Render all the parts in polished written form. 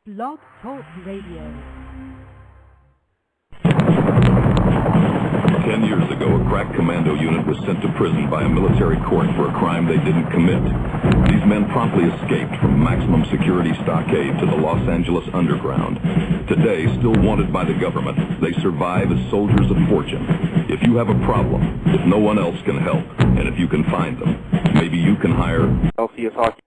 Blog Talk Radio. 10 years ago, a crack commando unit was sent to prison by a military court for a crime they didn't commit. These men promptly escaped from maximum security stockade to the Los Angeles underground. Today, still wanted by the government, they survive as soldiers of fortune. If you have a problem, if no one else can help, and if you can find them, maybe you can hire LCS hockey.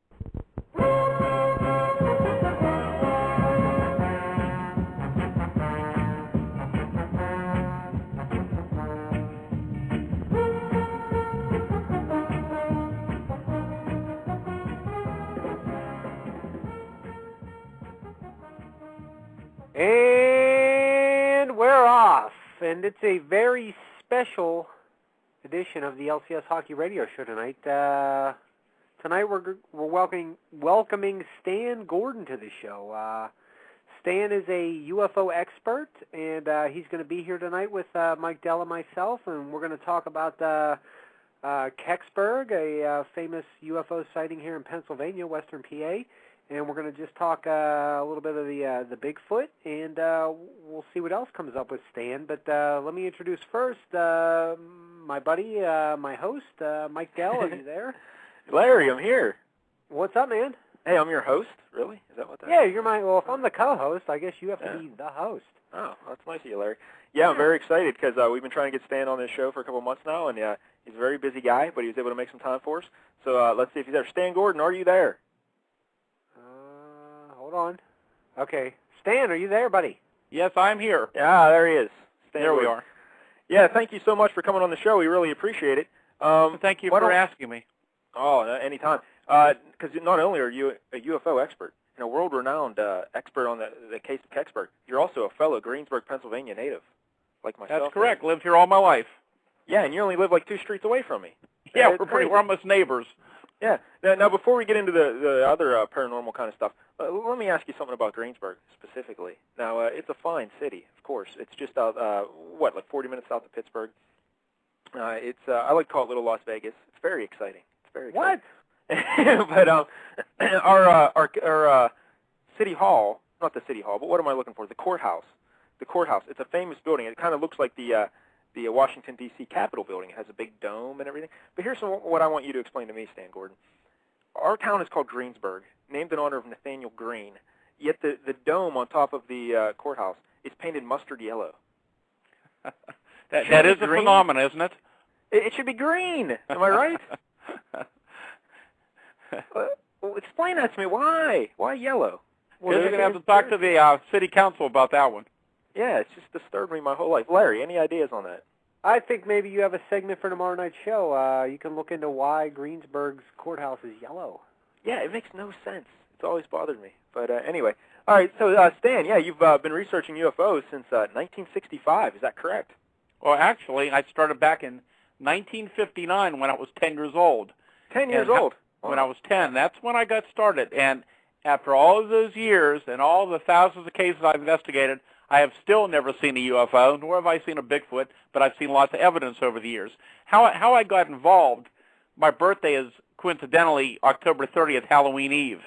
And we're off, and it's a very special edition of the LCS Hockey Radio Show tonight. Tonight we're welcoming Stan Gordon to the show. Stan is a UFO expert, and he's going to be here tonight with Mike Dell and myself, and we're going to talk about Kecksburg, a famous UFO sighting here in Pennsylvania, Western PA. And we're going to just talk a little bit of the Bigfoot, and we'll see what else comes up with Stan. But let me introduce first my buddy, my host, Mike Dell. Are you there? Larry, I'm here. What's up, man? Hey, I'm your host? Really? Is that what that is? Yeah, you're my... Well, if I'm the co-host, I guess you have to be the host. Oh, that's nice of you, Larry. Yeah, I'm very excited because we've been trying to get Stan on this show for a couple months now, and he's a very busy guy, but he was able to make some time for us. So let's see if he's there. Stan Gordon, are you there? Hold on. Okay. Stan, are you there, buddy? Yes, I'm here. Yeah, there he is. Stan there Gordon. We are. Yeah, thank you so much for coming on the show. We really appreciate it. Thank you for asking me. Oh, anytime. Because not only are you a UFO expert, a world-renowned expert on the case of Kecksburg, you're also a fellow Greensburg, Pennsylvania native, like myself. That's correct. Lived here all my life. Yeah, and you only live like 2 streets away from me. Yeah, we're almost neighbors. Yeah. Now, before we get into the other paranormal kind of stuff, let me ask you something about Greensburg specifically. Now, it's a fine city, of course. It's just like 40 minutes south of Pittsburgh. I like to call it Little Las Vegas. It's very exciting. It's very exciting. What? But our city hall, not the city hall, but what am I looking for? The courthouse. The courthouse. It's a famous building. It kind of looks like the Washington, D.C. Capitol building. It has a big dome and everything. But here's what I want you to explain to me, Stan Gordon. Our town is called Greensburg, named in honor of Nathaniel Greene, yet the dome on top of the courthouse is painted mustard yellow. that is a phenomenon, isn't it? It should be green. Am I right? Well, explain that to me. Why? Why yellow? Well, you're going to have to talk to the city council about that one. Yeah, it's just disturbed me my whole life. Larry, any ideas on that? I think maybe you have a segment for tomorrow night's show. You can look into why Greensburg's courthouse is yellow. Yeah, it makes no sense. It's always bothered me. But anyway, all right, so Stan, you've been researching UFOs since 1965. Is that correct? Well, actually, I started back in 1959 when I was 10 years old. 10 years old? When I was 10. That's when I got started. And after all of those years and all the thousands of cases I've investigated, I have still never seen a UFO, nor have I seen a Bigfoot, but I've seen lots of evidence over the years. How I got involved, my birthday is coincidentally October 30th, Halloween Eve.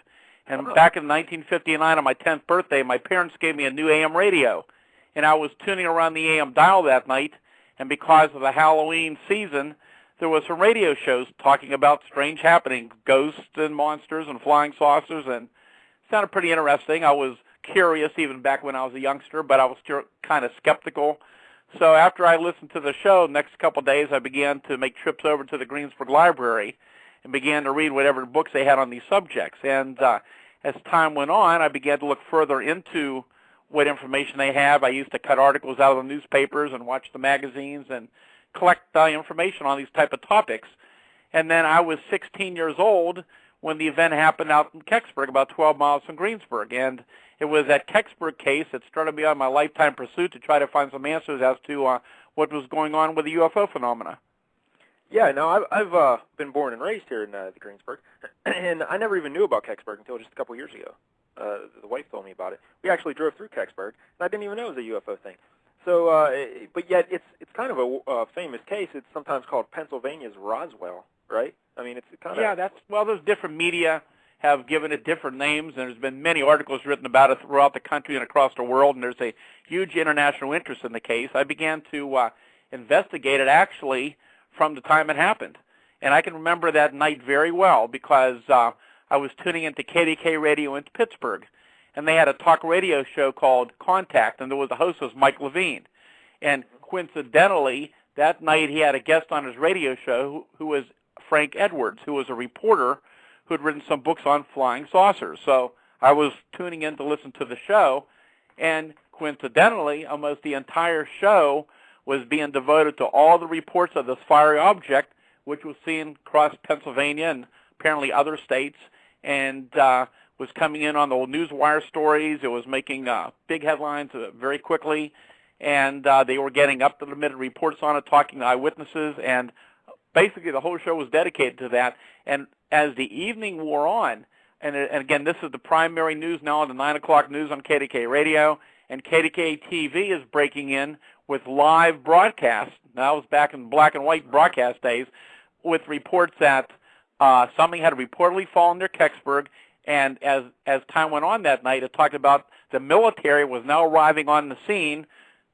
And back in 1959 on my 10th birthday, my parents gave me a new AM radio. And I was tuning around the AM dial that night, and because of the Halloween season, there was some radio shows talking about strange happenings, ghosts and monsters and flying saucers, and it sounded pretty interesting. I was curious even back when I was a youngster, but I was still kind of skeptical. So after I listened to the show, the next couple of days I began to make trips over to the Greensburg Library and began to read whatever books they had on these subjects. And as time went on, I began to look further into what information they have. I used to cut articles out of the newspapers and watch the magazines and collect information on these type of topics. And then I was 16 years old when the event happened out in Kecksburg, about 12 miles from Greensburg. And it was that Kecksburg case that started me on my lifetime pursuit to try to find some answers as to what was going on with the UFO phenomena. Yeah, no, I've been born and raised here in the Greensburg, and I never even knew about Kecksburg until just a couple years ago. The wife told me about it. We actually drove through Kecksburg, and I didn't even know it was a UFO thing. So, but yet it's kind of a famous case. It's sometimes called Pennsylvania's Roswell, right? I mean, it's kind of... Yeah, well, there's different media have given it different names, and there's been many articles written about it throughout the country and across the world, and there's a huge international interest in the case. I began to investigate it actually from the time it happened. And I can remember that night very well because I was tuning into KDK radio in Pittsburgh, and they had a talk radio show called Contact, and there was the host was Mike Levine. And coincidentally, that night he had a guest on his radio show who was Frank Edwards, who was a reporter who had written some books on flying saucers. So I was tuning in to listen to the show, and coincidentally, almost the entire show was being devoted to all the reports of this fiery object, which was seen across Pennsylvania and apparently other states, and was coming in on the newswire stories. It was making big headlines very quickly, and they were getting up-to-the-minute reports on it, talking to eyewitnesses, and basically the whole show was dedicated to that. And as the evening wore on, and again, this is the primary news now, the 9 o'clock news on KDK radio, and KDK TV is breaking in with live broadcasts. Now, it was back in black and white broadcast days, with reports that something had reportedly fallen near Kecksburg, and as time went on that night, it talked about the military was now arriving on the scene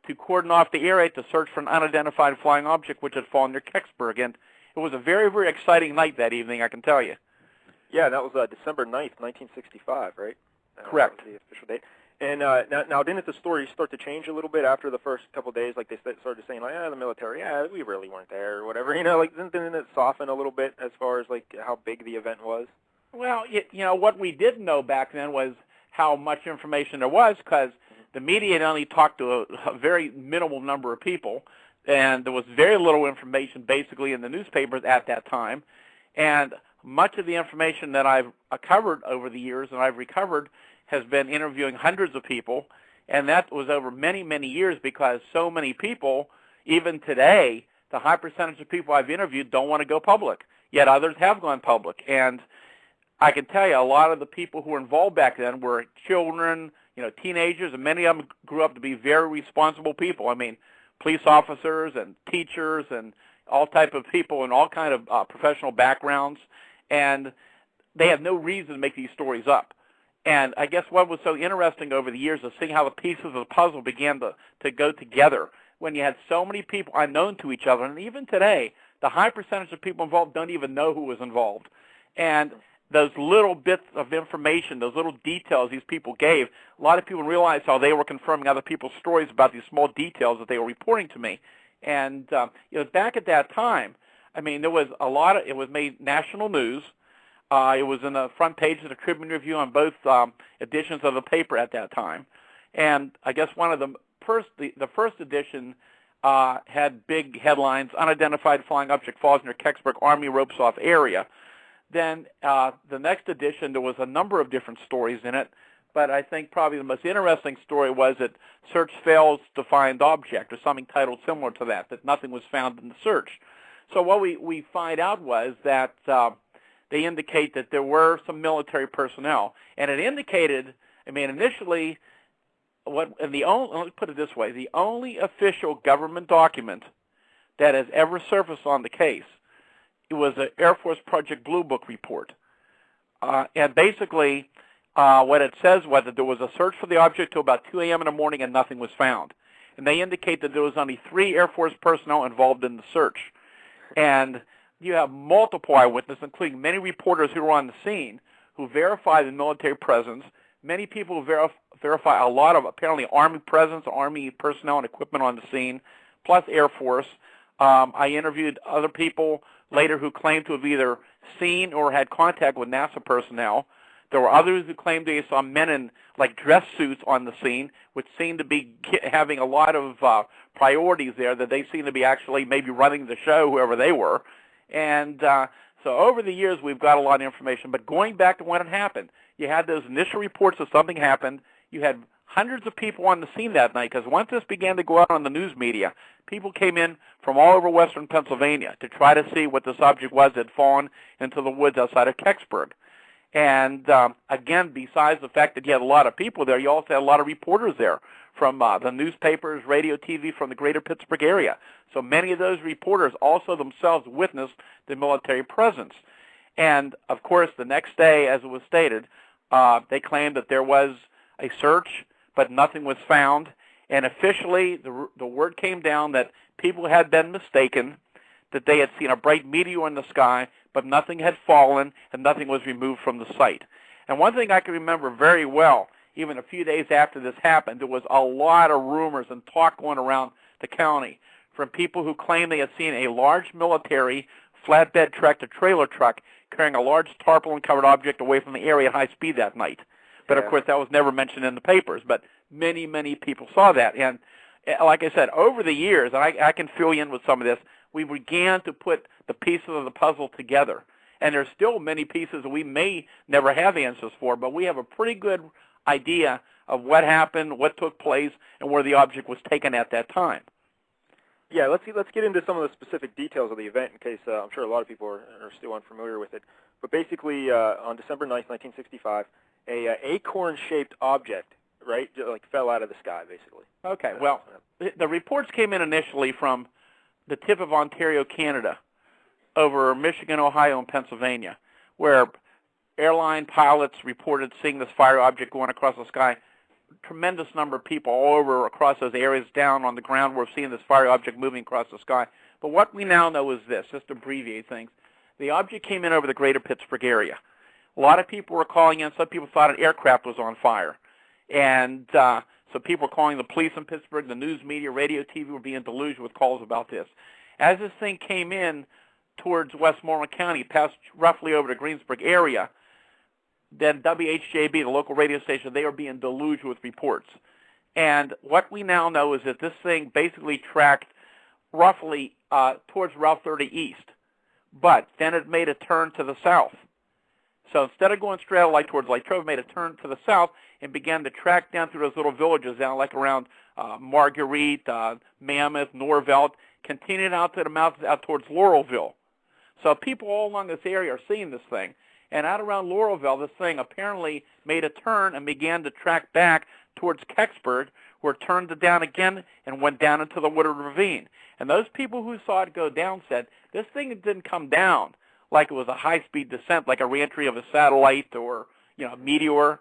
to cordon off the area to search for an unidentified flying object which had fallen near Kecksburg. And it was a very, very exciting night that evening, I can tell you. Yeah, that was December 9th, 1965, right? Correct. That was the official date. And now didn't the story start to change a little bit after the first couple of days? Like they started saying, like, the military, we really weren't there or whatever. You know, like didn't it soften a little bit as far as like how big the event was? Well, what we didn't know back then was how much information there was, because the media had only talked to a very minimal number of people, and there was very little information basically in the newspapers at that time. And much of the information that I've covered over the years and I've recovered has been interviewing hundreds of people, and that was over many, many years, because so many people, even today, the high percentage of people I've interviewed don't want to go public, yet others have gone public. And I can tell you a lot of the people who were involved back then were children, teenagers, and many of them grew up to be very responsible people. I mean, police officers and teachers and all type of people in all kind of professional backgrounds, and they have no reason to make these stories up. And I guess what was so interesting over the years is seeing how the pieces of the puzzle began to go together when you had so many people unknown to each other. And even today, the high percentage of people involved don't even know who was involved. And those little bits of information, those little details these people gave, a lot of people realized how they were confirming other people's stories about these small details that they were reporting to me. And back at that time, I mean, there was it was made national news. It was in the front page of the Tribune Review on both editions of the paper at that time. And I guess one of the first edition had big headlines: unidentified flying object falls near Kecksburg, Army ropes off area. Then the next edition, there was a number of different stories in it, but I think probably the most interesting story was that search fails to find object, or something titled similar to that nothing was found in the search. So what we find out was that they indicate that there were some military personnel, and it indicated, I mean, initially, let me put it this way: the only official government document that has ever surfaced on the case, it was the Air Force Project Blue Book report, and basically, what it says was that there was a search for the object till about 2 a.m. in the morning, and nothing was found. And they indicate that there was only 3 Air Force personnel involved in the search, and you have multiple eyewitnesses, including many reporters who were on the scene, who verify the military presence. Many people who verify a lot of apparently Army presence, Army personnel and equipment on the scene, plus Air Force. I interviewed other people later who claimed to have either seen or had contact with NASA personnel. There were others who claimed they saw men in dress suits on the scene, which seemed to be having a lot of priorities there, that they seemed to be actually maybe running the show, whoever they were. And so over the years, we've got a lot of information. But going back to when it happened, you had those initial reports that something happened. You had hundreds of people on the scene that night, because once this began to go out on the news media, people came in from all over western Pennsylvania to try to see what this object was that had fallen into the woods outside of Kecksburg. And again, besides the fact that you had a lot of people there, you also had a lot of reporters there from the newspapers, radio, TV from the greater Pittsburgh area. So many of those reporters also themselves witnessed the military presence. And, of course, the next day, as it was stated, they claimed that there was a search, but nothing was found. And officially, the word came down that people had been mistaken, that they had seen a bright meteor in the sky, but nothing had fallen and nothing was removed from the site. And one thing I can remember very well, even a few days after this happened, there was a lot of rumors and talk going around the county from people who claimed they had seen a large military flatbed tractor-trailer truck carrying a large tarpaulin-covered object away from the area at high speed that night. But, of course, that was never mentioned in the papers. But many, many people saw that. And like I said, over the years, and I can fill you in with some of this, we began to put the pieces of the puzzle together. And there's still many pieces that we may never have answers for, but we have a pretty good idea of what happened, what took place, and where the object was taken at that time. Yeah, let's get into some of the specific details of the event in case I'm sure a lot of people are still unfamiliar with it. But basically, on December 9th, 1965, a acorn-shaped object, right, like fell out of the sky, basically. Okay, well, the reports came in initially from the tip of Ontario, Canada, over Michigan, Ohio, and Pennsylvania, where airline pilots reported seeing this fire object going across the sky. Tremendous number of people all over across those areas down on the ground were seeing this fire object moving across the sky. But what we now know is this, just to abbreviate things. The object came in over the greater Pittsburgh area. A lot of people were calling in. Some people thought an aircraft was on fire. And so people were calling the police in Pittsburgh, the news media, radio, TV were being deluged with calls about this. As this thing came in towards Westmoreland County, passed roughly over the Greensburg area, then WHJB, the local radio station, they were being deluged with reports. And what we now know is that this thing basically tracked roughly towards Route 30 east, but then it made a turn to the south. So instead of going straight out like towards Latrobe, it made a turn to the south and began to track down through those little villages down like around Marguerite, Mammoth, Norvelt, continued out to the mountains out towards Laurelville. So people all along this area are seeing this thing. And out around Laurelville, this thing apparently made a turn and began to track back towards Kecksburg, where it turned down again and went down into the Woodard Ravine. And those people who saw it go down said, this thing didn't come down like it was a high-speed descent, like a reentry of a satellite or, a meteor,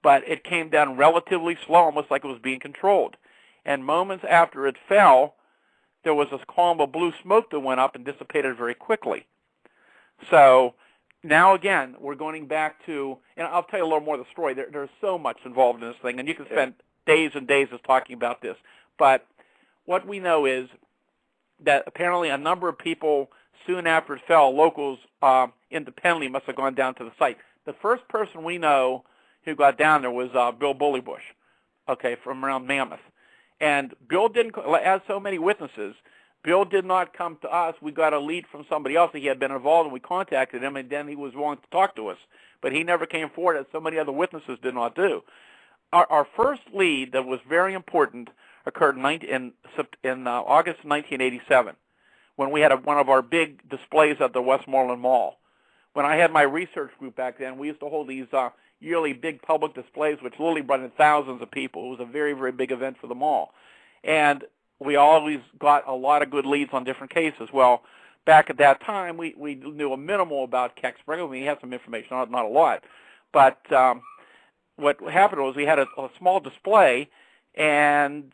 but it came down relatively slow, almost like it was being controlled. And moments after it fell, there was this column of blue smoke that went up and dissipated very quickly. So now, again, we're going back to, and I'll tell you a little more of the story. There's so much involved in this thing, and you can spend days and days just talking about this. But what we know is that apparently a number of people, soon after it fell, locals independently must have gone down to the site. The first person we know who got down there was Bill Bullybush, from around Mammoth. And Bill didn't, as so many witnesses, Bill did not come to us. We got a lead from somebody else that he had been involved, and we contacted him, and then he was willing to talk to us. But he never came forward, as so many other witnesses did not do. Our first lead that was very important occurred in August 1987, when we had one of our big displays at the Westmoreland Mall. When I had my research group back then, we used to hold these yearly big public displays, which literally brought in thousands of people. It was a very, very big event for the mall. And we always got a lot of good leads on different cases. Well, back at that time, we knew a minimal about Kecksburg. We had some information on it, not a lot. But what happened was we had a small display, and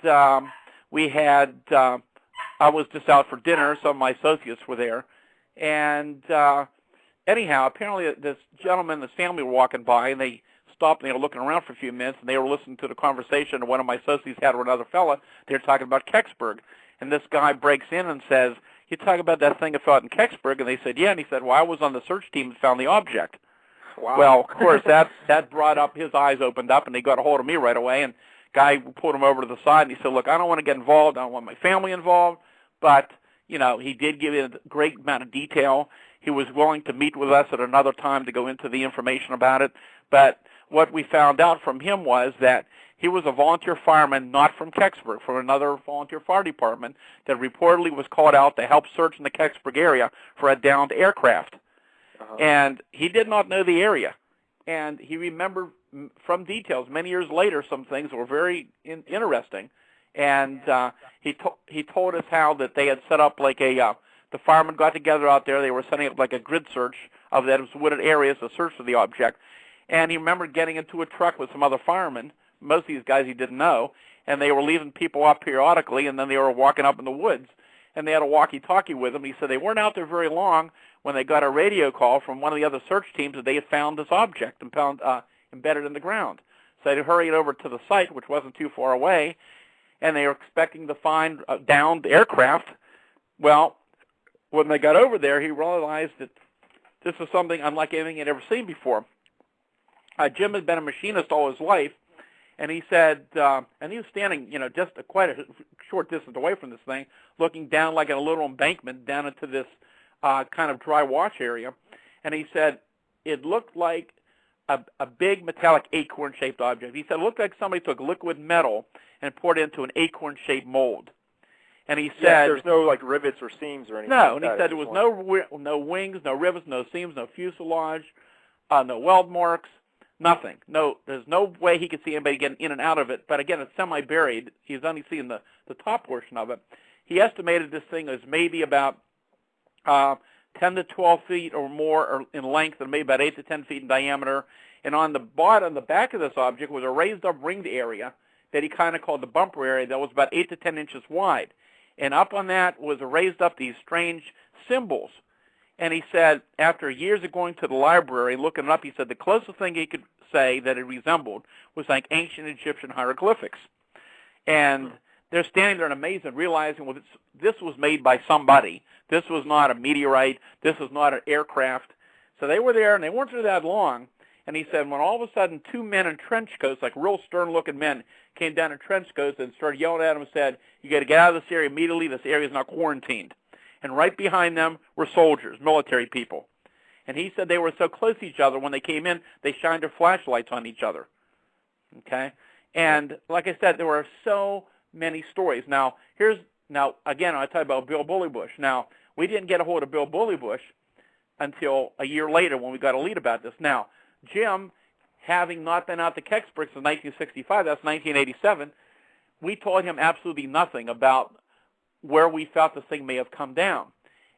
we had, I was just out for dinner. Some of my associates were there. And anyhow, apparently this gentleman and his family were walking by, and they stopped and they were looking around for a few minutes, and they were listening to the conversation that one of my associates had with another fella. They were talking about Kecksburg. And this guy breaks in and says, you talk about that thing that fell out in Kecksburg? And they said, yeah. And he said, well, I was on the search team and found the object. Wow. Well, of course, that brought up, his eyes opened up, and they got a hold of me right away. And guy pulled him over to the side, and he said, look, I don't want to get involved. I don't want my family involved. But, he did give it a great amount of detail. He was willing to meet with us at another time to go into the information about it. But what we found out from him was that he was a volunteer fireman, not from Kecksburg, from another volunteer fire department that reportedly was called out to help search in the Kecksburg area for a downed aircraft. And he did not know the area. And he remembered from details many years later some things that were very interesting. And he told us how that they had set up like the firemen got together out there. They were setting up like a grid search of those wooded areas to search for the object. And he remembered getting into a truck with some other firemen, most of these guys he didn't know, and they were leaving people up periodically, and then they were walking up in the woods. And they had a walkie-talkie with them. He said they weren't out there very long when they got a radio call from one of the other search teams that they had found this object and found embedded in the ground. So they hurried over to the site, which wasn't too far away, and they were expecting to find a downed aircraft. Well, when they got over there, he realized that this was something unlike anything he'd ever seen before. Jim had been a machinist all his life, and he said, and he was standing, just quite a short distance away from this thing, looking down like in a little embankment down into this kind of dry wash area. And he said it looked like a big metallic acorn-shaped object. He said it looked like somebody took liquid metal and poured it into an acorn-shaped mold. And he said there's no like rivets or seams or anything. No, and he said there was no wings, no rivets, no seams, no fuselage, no weld marks, nothing. No, there's no way he could see anybody getting in and out of it. But again, it's semi-buried. He's only seeing the top portion of it. He estimated this thing as maybe about 10 to 12 feet or more in length, and maybe about 8 to 10 feet in diameter. And on the bottom, the back of this object was a raised-up ringed area that he kind of called the bumper area that was about 8 to 10 inches wide. And up on that was raised up these strange symbols. And he said, after years of going to the library and looking it up, he said the closest thing he could say that it resembled was like ancient Egyptian hieroglyphics. And they're standing there in amazement, realizing, well, this was made by somebody. This was not a meteorite. This was not an aircraft. So they were there, and they weren't there that long. And he said when all of a sudden 2 men in trench coats, like real stern-looking men, came down in trench coats and started yelling at him and said, you got to get out of this area immediately. This area is now quarantined. And right behind them were soldiers, military people. And he said they were so close to each other, when they came in, they shined their flashlights on each other. Okay? And like I said, there were so many stories. Now, again, I tell you about Bill Bullybush. Now, we didn't get a hold of Bill Bullybush until a year later when we got a lead about this. Now, Jim, having not been out to Kecksburg since 1965, that's 1987, we told him absolutely nothing about where we felt this thing may have come down.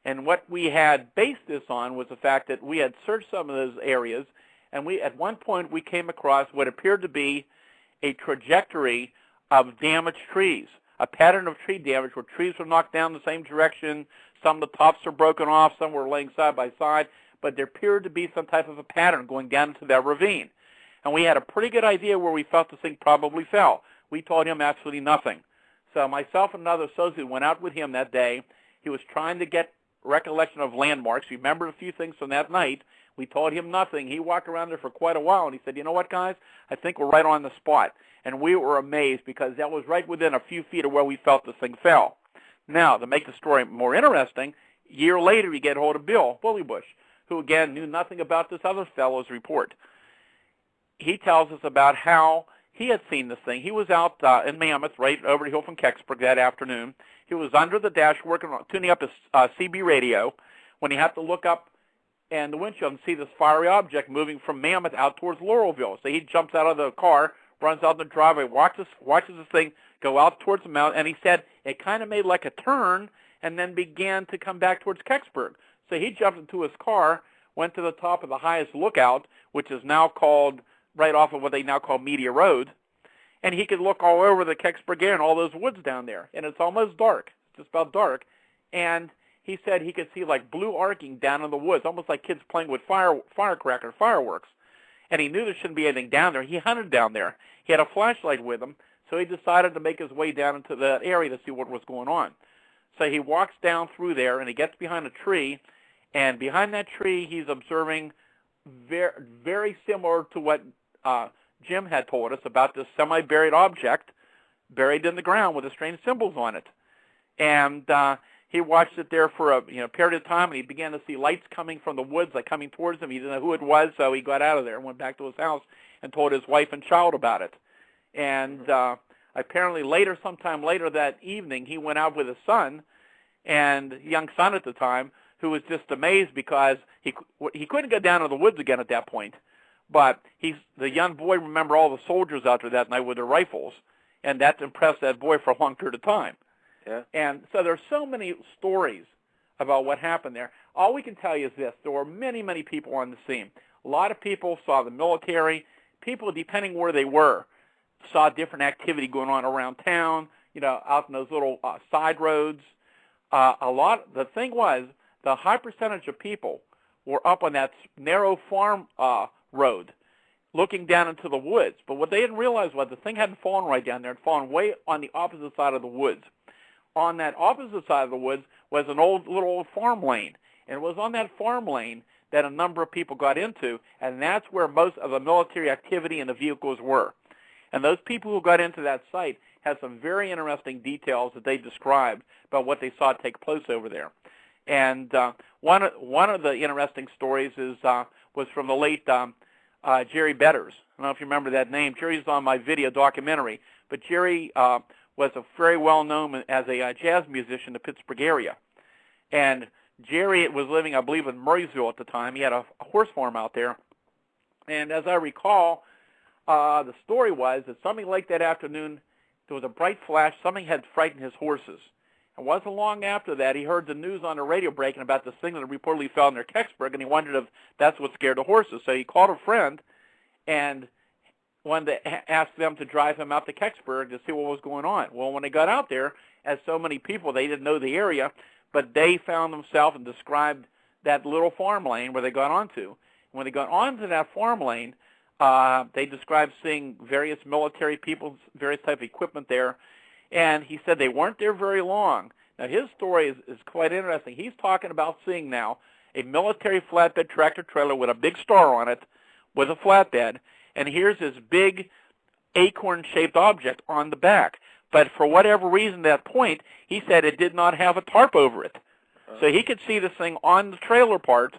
And what we had based this on was the fact that we had searched some of those areas, and at one point we came across what appeared to be a trajectory of damaged trees, a pattern of tree damage where trees were knocked down the same direction, some of the tops were broken off, some were laying side by side, but there appeared to be some type of a pattern going down into that ravine. And we had a pretty good idea where we felt this thing probably fell. We told him absolutely nothing. So myself and another associate went out with him that day. He was trying to get recollection of landmarks. He remembered a few things from that night. We told him nothing. He walked around there for quite a while, and he said, you know what, guys? I think we're right on the spot. And we were amazed because that was right within a few feet of where we felt this thing fell. Now, to make the story more interesting, a year later we get hold of Bill Bullybush, who, again, knew nothing about this other fellow's report. He tells us about how he had seen this thing. He was out in Mammoth, right over the hill from Kecksburg that afternoon. He was under the dash working on tuning up his CB radio when he had to look up in the windshield and see this fiery object moving from Mammoth out towards Laurelville. So he jumps out of the car, runs out in the driveway, watches this thing go out towards the mountain, and he said it kind of made like a turn and then began to come back towards Kecksburg. So he jumped into his car, went to the top of the highest lookout, which is now called right off of what they now call Media Road, and he could look all over the Kecksburg area and all those woods down there. And it's almost dark, just about dark. And he said he could see like blue arcing down in the woods, almost like kids playing with fireworks. And he knew there shouldn't be anything down there. He hunted down there. He had a flashlight with him, so he decided to make his way down into that area to see what was going on. So he walks down through there, and he gets behind a tree, and behind that tree he's observing very, very similar to what Jim had told us about this semi-buried object buried in the ground with the strange symbols on it. And he watched it there for a period of time, and he began to see lights coming from the woods, like coming towards him. He didn't know who it was, so he got out of there and went back to his house and told his wife and child about it. And apparently later, sometime later that evening, he went out with his son, and young son at the time, who was just amazed because he couldn't go down to the woods again at that point. But the young boy remembered all the soldiers out there that night with their rifles, and that impressed that boy for a long period of time. Yeah. And so there's so many stories about what happened there. All we can tell you is this. There were many, many people on the scene. A lot of people saw the military. People, depending where they were, saw different activity going on around town, out in those little side roads. The thing was, the high percentage of people were up on that narrow farm road looking down into the woods. But what they didn't realize was the thing hadn't fallen right down there. It had fallen way on the opposite side of the woods. On that opposite side of the woods was an little old farm lane. And it was on that farm lane that a number of people got into, and that's where most of the military activity and the vehicles were. And those people who got into that site had some very interesting details that they described about what they saw take place over there. And one of the interesting stories was from the late Jerry Betters. I don't know if you remember that name. Jerry's on my video documentary, but Jerry was a very well-known as a jazz musician in the Pittsburgh area. And Jerry was living, I believe, in Murraysville at the time. He had a horse farm out there. And as I recall, the story was that something late that afternoon, there was a bright flash. Something had frightened his horses. And wasn't long after that, he heard the news on the radio breaking about this thing that reportedly fell near Kecksburg, and he wondered if that's what scared the horses. So he called a friend and wanted to ask them to drive him out to Kecksburg to see what was going on. Well, when they got out there, as so many people, they didn't know the area, but they found themselves and described that little farm lane where they got onto. When they got onto that farm lane, they described seeing various military people, various type of equipment there, and he said they weren't there very long. Now, his story is quite interesting. He's talking about seeing now a military flatbed tractor trailer with a big star on it with a flatbed, and here's this big acorn-shaped object on the back. But for whatever reason at that point, he said it did not have a tarp over it. So he could see this thing on the trailer part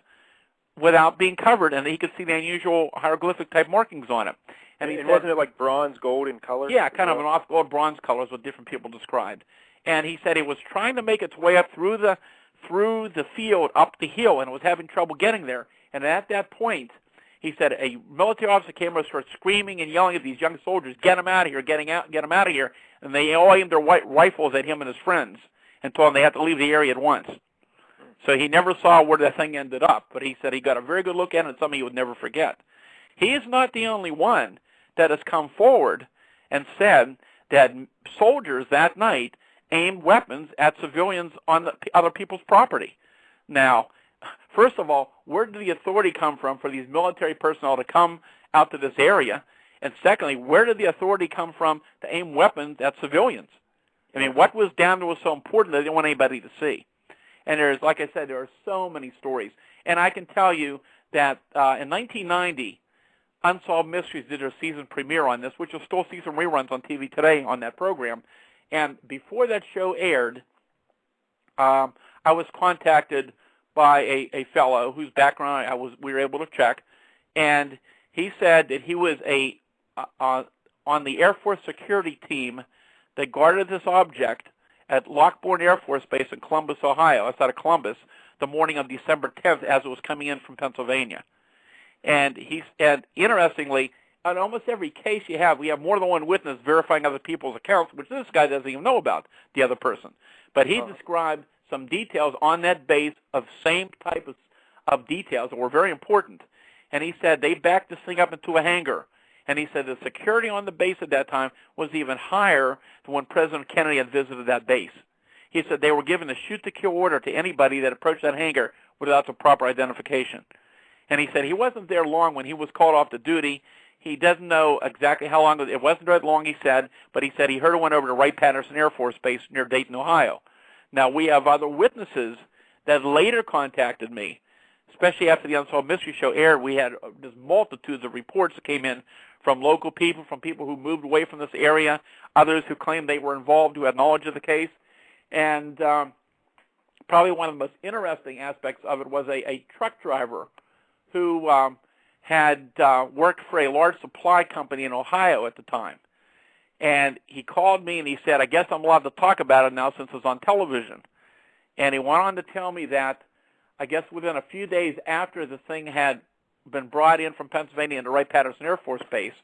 without being covered, and he could see the unusual hieroglyphic-type markings on it. And wasn't it like bronze, gold in color? Yeah, kind of an off-gold bronze colors, what different people described. And he said it was trying to make its way up through the field, up the hill, and it was having trouble getting there. And at that point, he said a military officer came over and started screaming and yelling at these young soldiers, "Get him out of here, get him out of here." And they all aimed their rifles at him and his friends and told him they had to leave the area at once. So he never saw where that thing ended up, but he said he got a very good look at it and something he would never forget. He is not the only one that has come forward and said that soldiers that night aimed weapons at civilians on other people's property. Now, first of all, where did the authority come from for these military personnel to come out to this area? And secondly, where did the authority come from to aim weapons at civilians? I mean, what was down there was so important that they didn't want anybody to see? And there's, like I said, there are so many stories. And I can tell you that in 1990, Unsolved Mysteries did their season premiere on this, which you'll still see some reruns on TV today on that program. And before that show aired, I was contacted by a fellow whose background we were able to check, and he said that he was on the Air Force security team that guarded this object at Lockbourne Air Force Base in Columbus, Ohio, outside of Columbus, the morning of December 10th as it was coming in from Pennsylvania. And interestingly, on almost every case we have more than one witness verifying other people's accounts, which this guy doesn't even know about the other person. But he described some details on that base of same type of details that were very important. And he said they backed this thing up into a hangar. And he said the security on the base at that time was even higher than when President Kennedy had visited that base. He said they were given a shoot-to-kill order to anybody that approached that hangar without the proper identification. And he said he wasn't there long when he was called off to duty. He doesn't know exactly how long. It wasn't that long, he said, but he said he heard it went over to Wright-Patterson Air Force Base near Dayton, Ohio. Now, we have other witnesses that later contacted me, especially after the Unsolved Mystery Show aired. We had just multitudes of reports that came in from local people, from people who moved away from this area, others who claimed they were involved, who had knowledge of the case. And probably one of the most interesting aspects of it was a truck driver who had worked for a large supply company in Ohio at the time. And he called me and he said, I guess I'm allowed to talk about it now since it's on television. And he went on to tell me that, I guess within a few days after the thing had been brought in from Pennsylvania into Wright-Patterson Air Force Base,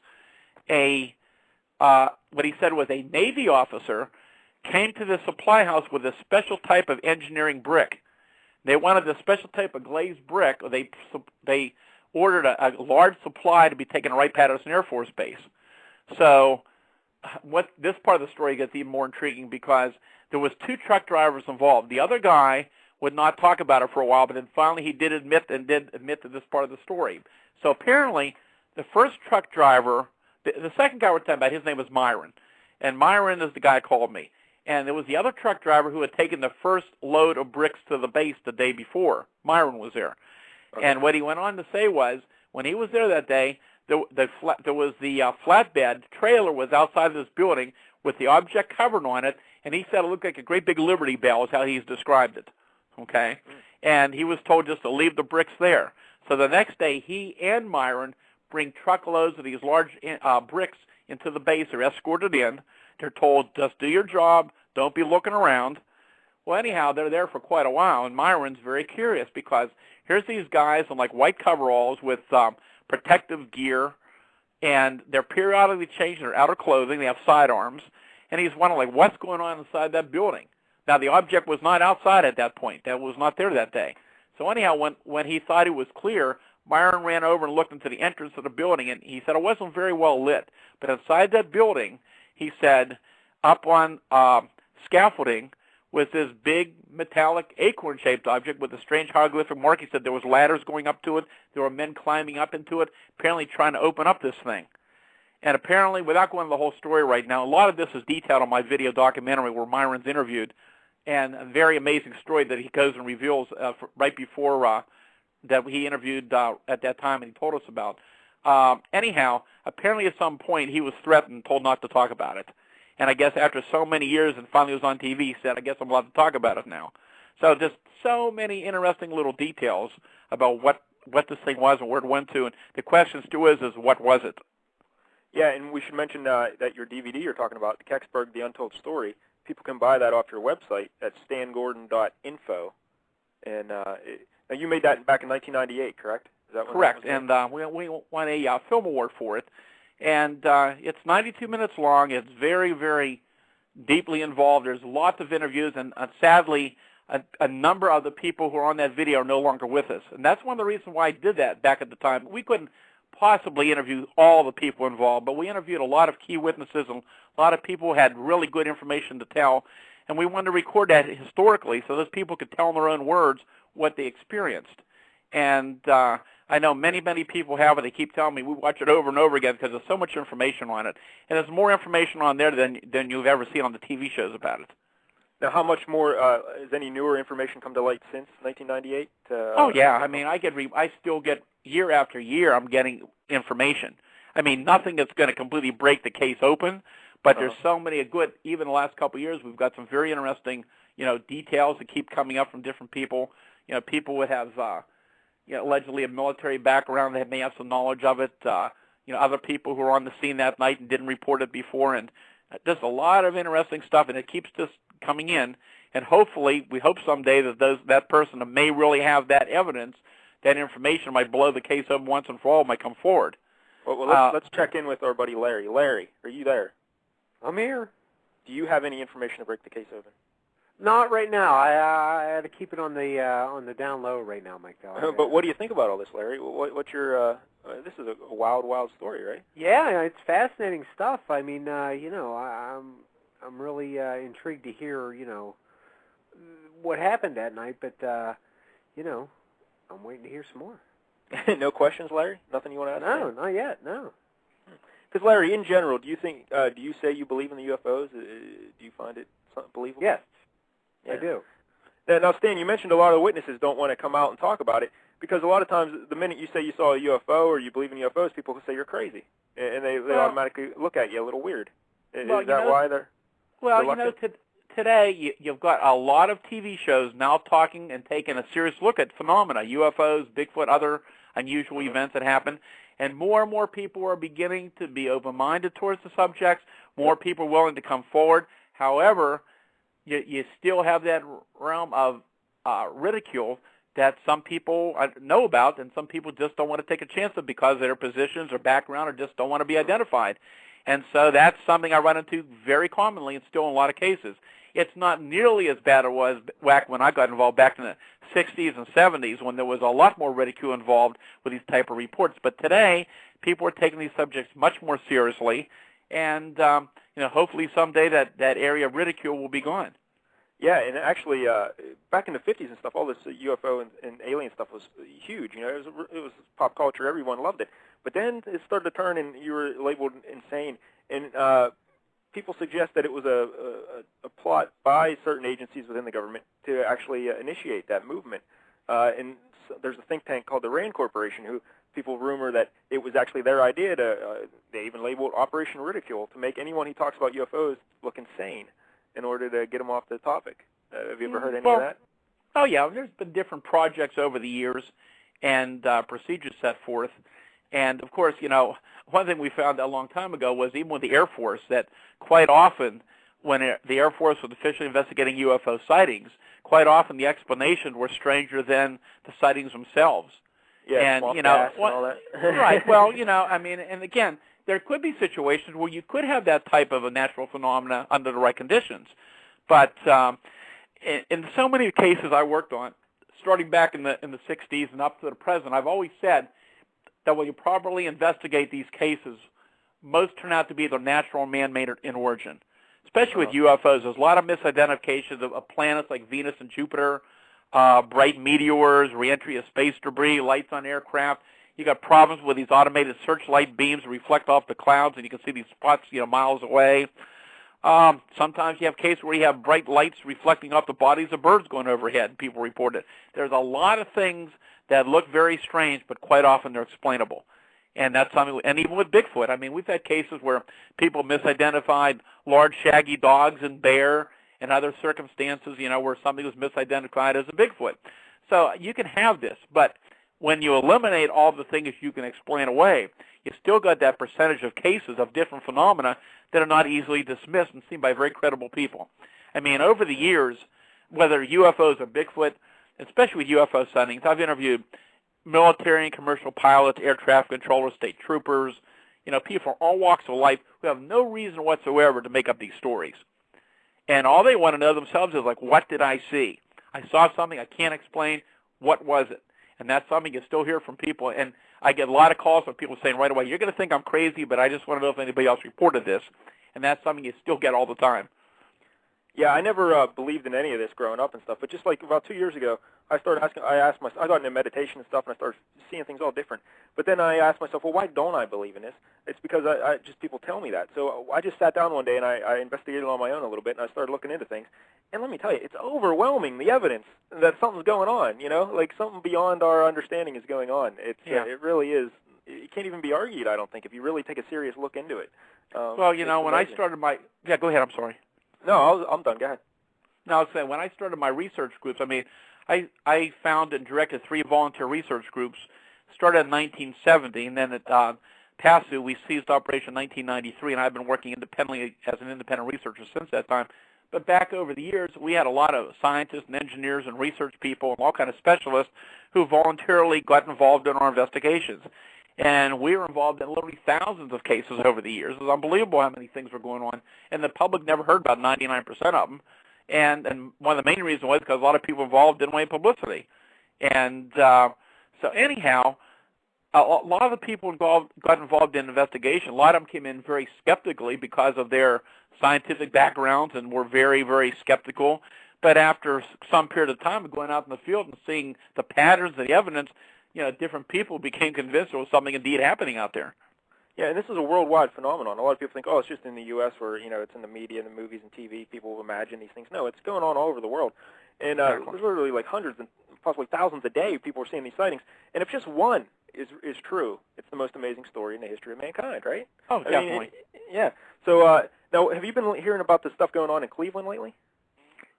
what he said was a Navy officer came to the supply house with a special type of engineering brick They wanted a special type of glazed brick. They ordered a large supply to be taken to Wright-Patterson Air Force Base. So this part of the story gets even more intriguing because there was 2 truck drivers involved. The other guy would not talk about it for a while, but then finally he did admit to this part of the story. So apparently the first truck driver, the second guy we're talking about, his name was Myron. And Myron is the guy who called me. And there was the other truck driver who had taken the first load of bricks to the base the day before. Myron was there. Okay. And what he went on to say was, when he was there that day, there was the flatbed trailer was outside of this building with the object covered on it, and he said it looked like a great big Liberty Bell is how he's described it. Okay? And he was told just to leave the bricks there. So the next day, he and Myron bring truckloads of these large bricks into the base. They're escorted in. They're told, just do your job. Don't be looking around. Well, anyhow, they're there for quite a while, and Myron's very curious because here's these guys in like white coveralls with protective gear, and they're periodically changing their outer clothing. They have sidearms, and he's wondering, like, what's going on inside that building? Now, the object was not outside at that point. That was not there that day. So anyhow, when he thought it was clear, Myron ran over and looked into the entrance of the building, and he said it wasn't very well lit. But inside that building, he said, up on scaffolding was this big metallic acorn-shaped object with a strange hieroglyphic mark. He said there was ladders going up to it. There were men climbing up into it, apparently trying to open up this thing. And apparently, without going into the whole story right now, a lot of this is detailed on my video documentary where Myron's interviewed, and a very amazing story that he goes and reveals right before that he interviewed at that time and he told us about. Anyhow, apparently at some point he was threatened and told not to talk about it. And I guess after so many years and finally was on TV, he said, I guess I'm allowed to talk about it now. So just so many interesting little details about what this thing was and where it went to. And the question still is what was it? Yeah, and we should mention that your DVD you're talking about, the Kecksburg, The Untold Story, people can buy that off your website at stangordon.info. And now you made that back in 1998, correct? Is that correct, and we won a film award for it. And it's 92 minutes long. It's very, very deeply involved. There's lots of interviews, and sadly, a number of the people who are on that video are no longer with us. And that's one of the reasons why I did that back at the time. We couldn't possibly interview all the people involved, but we interviewed a lot of key witnesses, and a lot of people who had really good information to tell. And we wanted to record that historically so those people could tell in their own words what they experienced. And I know many, many people have it. They keep telling me we watch it over and over again because there's so much information on it. And there's more information on there than you've ever seen on the TV shows about it. Now, how much more, has any newer information come to light since 1998? Oh, yeah. I mean, I still get, year after year, I'm getting information. I mean, nothing that's going to completely break the case open, but there's so many good, even the last couple of years, we've got some very interesting, details that keep coming up from different people. People would have, allegedly a military background. They may have some knowledge of it. Other people who were on the scene that night and didn't report it before. And just a lot of interesting stuff, and it keeps just coming in. And hopefully, we hope someday that person that may really have that evidence, that information might blow the case up once and for all, might come forward. Well, let's check in with our buddy Larry. Larry, are you there? I'm here. Do you have any information to break the case open? Not right now. I had to keep it on the down low right now, Mike. But what do you think about all this, Larry? What's your? This is a wild, wild story, right? Yeah, it's fascinating stuff. I mean, I'm really intrigued to hear, what happened that night. But I'm waiting to hear some more. No questions, Larry? Nothing you want to ask? No, not yet. No. Because Larry, in general, do you say you believe in the UFOs? Do you find it believable? Yes. Yeah. I do. Now, Stan, you mentioned a lot of witnesses don't want to come out and talk about it because a lot of times the minute you say you saw a UFO or you believe in UFOs, people will say you're crazy, and they automatically look at you a little weird. Is that why they're reluctant? Today you've got a lot of TV shows now talking and taking a serious look at phenomena, UFOs, Bigfoot, other unusual events that happen, and more people are beginning to be open-minded towards the subjects, more people are willing to come forward. However, you still have that realm of ridicule that some people know about, and some people just don't want to take a chance of because of their positions or background or just don't want to be identified. And so that's something I run into very commonly and still in a lot of cases. It's not nearly as bad as it was back when I got involved back in the 60s and 70s when there was a lot more ridicule involved with these type of reports. But today, people are taking these subjects much more seriously, and hopefully someday that area of ridicule will be gone. Yeah, and actually, back in the 50s and stuff, all this UFO and alien stuff was huge. It was pop culture. Everyone loved it. But then it started to turn, and you were labeled insane. And people suggest that it was a plot by certain agencies within the government to actually initiate that movement. And so there's a think tank called the RAND Corporation who people rumor that it was actually their idea to, they even labeled Operation Ridicule, to make anyone who talks about UFOs look insane in order to get them off the topic. Have you ever heard any of that? Oh, yeah. There's been different projects over the years and procedures set forth. And, of course, one thing we found a long time ago was even with the Air Force that quite often when the Air Force was officially investigating UFO sightings, quite often the explanations were stranger than the sightings themselves. Yeah, and, and all that. Right. Well, and again, there could be situations where you could have that type of a natural phenomena under the right conditions. But in so many cases I worked on, starting back in the 60s and up to the present, I've always said that when you properly investigate these cases, most turn out to be either natural or man-made in origin. Especially with UFOs, there's a lot of misidentifications of planets like Venus and Jupiter, bright meteors, reentry of space debris, lights on aircraft. You got problems with these automated searchlight beams that reflect off the clouds, and you can see these spots, miles away. Sometimes you have cases where you have bright lights reflecting off the bodies of birds going overhead, and people report it. There's a lot of things that look very strange, but quite often they're explainable. And that's something, and even with Bigfoot, I mean, we've had cases where people misidentified large shaggy dogs and bear and other circumstances, where something was misidentified as a Bigfoot. So you can have this, but when you eliminate all the things you can explain away, you still got that percentage of cases of different phenomena that are not easily dismissed and seen by very credible people. I mean, over the years, whether UFOs or Bigfoot, especially with UFO sightings, I've interviewed military and commercial pilots, air traffic controllers, state troopers, people from all walks of life who have no reason whatsoever to make up these stories. And all they want to know themselves is like, what did I see? I saw something I can't explain. What was it? And that's something you still hear from people. And I get a lot of calls from people saying right away, you're going to think I'm crazy, but I just want to know if anybody else reported this. And that's something you still get all the time. Yeah, I never believed in any of this growing up and stuff, but just like about 2 years ago, I got into meditation and stuff, and I started seeing things all different. But then I asked myself, well, why don't I believe in this? It's because I just people tell me that. So I just sat down one day and I investigated on my own a little bit, and I started looking into things. And let me tell you, it's overwhelming, the evidence that something's going on, like something beyond our understanding is going on. It really is. It can't even be argued, I don't think, if you really take a serious look into it. Well, when I started my... Yeah, go ahead, I'm sorry. No, I'm done. Go ahead. No, I was saying, when I started my research groups, I founded and directed 3 volunteer research groups, started in 1970, and then at PASU, we ceased operation in 1993, and I've been working independently as an independent researcher since that time. But back over the years, we had a lot of scientists and engineers and research people and all kind of specialists who voluntarily got involved in our investigations. And we were involved in literally thousands of cases over the years. It was unbelievable how many things were going on. And the public never heard about 99% of them. And one of the main reasons was because a lot of people involved didn't want publicity. And so anyhow, a lot of the people got involved in investigation. A lot of them came in very skeptically because of their scientific backgrounds and were very, very skeptical. But after some period of time of going out in the field and seeing the patterns and the evidence, different people became convinced there was something indeed happening out there. Yeah, and this is a worldwide phenomenon. A lot of people think, it's just in the U.S. where, it's in the media and the movies and TV, people imagine these things. No, it's going on all over the world. And there's literally like hundreds and possibly thousands a day people are seeing these sightings. And if just one is true, it's the most amazing story in the history of mankind, right? Oh, definitely. Yeah. So now, have you been hearing about the stuff going on in Cleveland lately?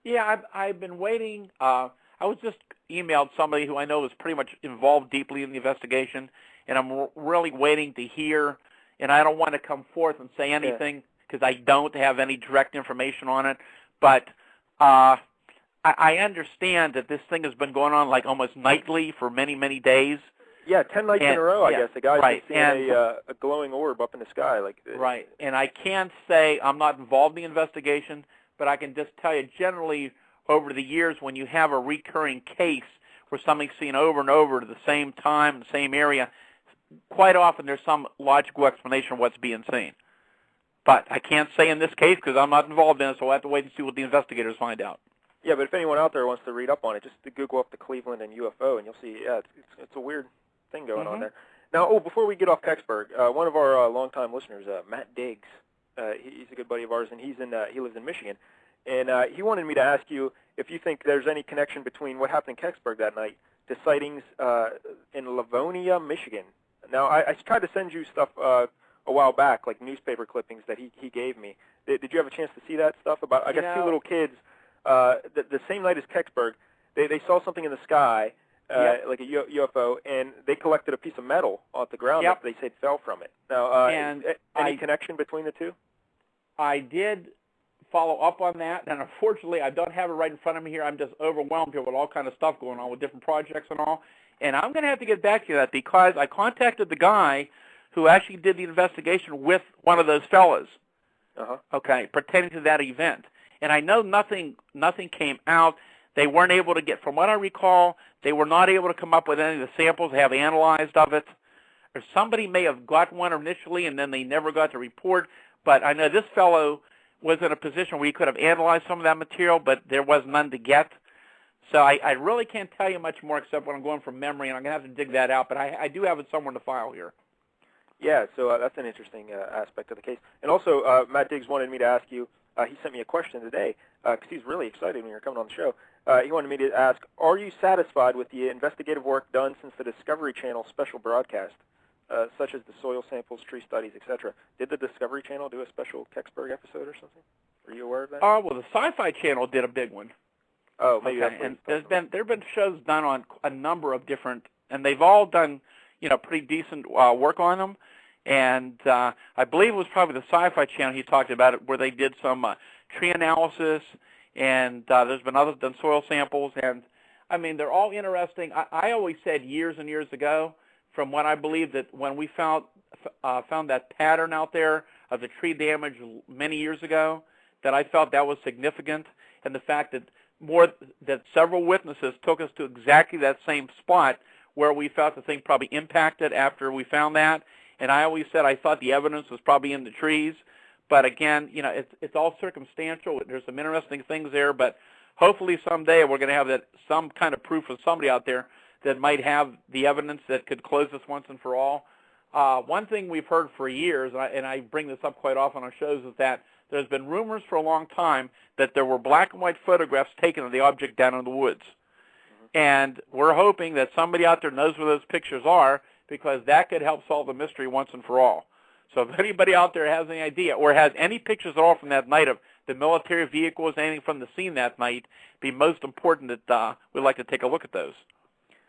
Yeah, I've been waiting. I was just emailed somebody who I know is pretty much involved deeply in the investigation, and I'm really waiting to hear, and I don't want to come forth and say anything because I don't have any direct information on it, but I understand that this thing has been going on like almost nightly for many, many days. Yeah, 10 nights in a row, I guess. The guy's right. been seeing a glowing orb up in the sky. Right, and I can't say I'm not involved in the investigation, but I can just tell you generally over the years when you have a recurring case, where something's seen over and over at the same time, the same area, quite often there's some logical explanation of what's being seen. But I can't say in this case because I'm not involved in it, so we'll have to wait and see what the investigators find out. Yeah, but if anyone out there wants to read up on it, just to Google up the Cleveland and UFO, and you'll see, yeah, it's a weird thing going on there. Now, before we get off Kecksburg, one of our longtime listeners, Matt Diggs, he's a good buddy of ours, and he lives in Michigan, and he wanted me to ask you if you think there's any connection between what happened in Kecksburg that night to sightings in Livonia, Michigan. Now, I tried to send you stuff a while back, like newspaper clippings that he gave me. Did you have a chance to see that stuff about, I guess, two little kids, the same night as Kecksburg, they saw something in the sky, like a UFO, and they collected a piece of metal off the ground that they said fell from it. Now, any connection between the two? I did follow up on that, and unfortunately, I don't have it right in front of me here. I'm just overwhelmed here with all kind of stuff going on with different projects and all. And I'm going to have to get back to that because I contacted the guy who actually did the investigation with one of those fellas, okay, pertaining to that event. And I know nothing came out. They weren't able to get, from what I recall, they were not able to come up with any of the samples they have analyzed of it. Or somebody may have got one initially and then they never got the report. But I know this fellow was in a position where he could have analyzed some of that material, but there was none to get. So I really can't tell you much more except what I'm going from memory, and I'm going to have to dig that out. But I do have it somewhere in the file here. Yeah, so that's an interesting aspect of the case. And also, Matt Diggs wanted me to ask you, he sent me a question today, because he's really excited when you're coming on the show. He wanted me to ask, are you satisfied with the investigative work done since the Discovery Channel special broadcast, such as the soil samples, tree studies, etc.? Did the Discovery Channel do a special Kecksburg episode or something? Are you aware of that? Well, the Sci-Fi Channel did a big one. Oh, maybe that's and there have been shows done on a number of different, and they've all done, pretty decent work on them. And I believe it was probably the Sci-Fi Channel he talked about it, where they did some tree analysis, and there's been others done soil samples. And I mean, they're all interesting. I always said years and years ago, from what I believe that when we found that pattern out there of the tree damage many years ago, that I felt that was significant, and the fact that several witnesses took us to exactly that same spot where we felt the thing probably impacted after we found that. And I always said I thought the evidence was probably in the trees. But again, it's all circumstantial. There's some interesting things there. But hopefully someday we're going to have some kind of proof of somebody out there that might have the evidence that could close this once and for all. One thing we've heard for years, and I bring this up quite often on shows, is that there's been rumors for a long time that there were black and white photographs taken of the object down in the woods. And we're hoping that somebody out there knows where those pictures are, because that could help solve the mystery once and for all. So if anybody out there has any idea or has any pictures at all from that night of the military vehicles, anything from the scene that night, it'd be most important that we'd like to take a look at those.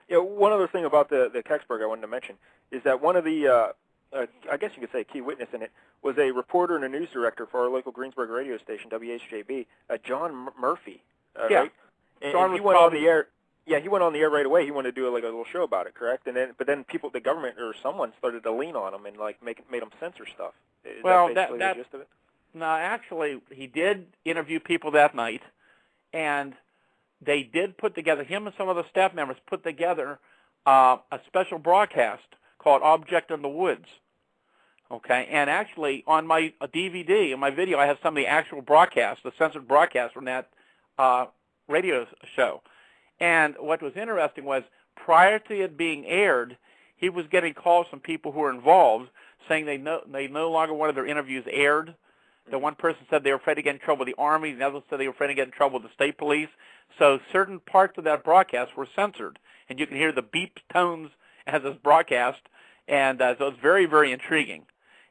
Yeah, one other thing about the Kecksburg I wanted to mention is that one of the, I guess you could say key witness in it, was a reporter and a news director for our local Greensburg radio station, WHJB, John Murphy. Right? And he went on the air. Yeah, he went on the air right away. He wanted to do a little show about it, correct? And but then the government or someone started to lean on him and made him censor stuff. Is that basically the gist of it? No, actually, he did interview people that night, and they did put together, him and some of the staff members put together a special broadcast called Object in the Woods. Okay, and actually on my DVD, in my video, I have some of the actual broadcasts, the censored broadcasts from that radio show. And what was interesting was, prior to it being aired, he was getting calls from people who were involved saying they no longer wanted their interviews aired. The one person said they were afraid to get in trouble with the Army. The other said they were afraid to get in trouble with the state police. So certain parts of that broadcast were censored. And you can hear the beep tones as it's broadcast. And so it's very, very intriguing.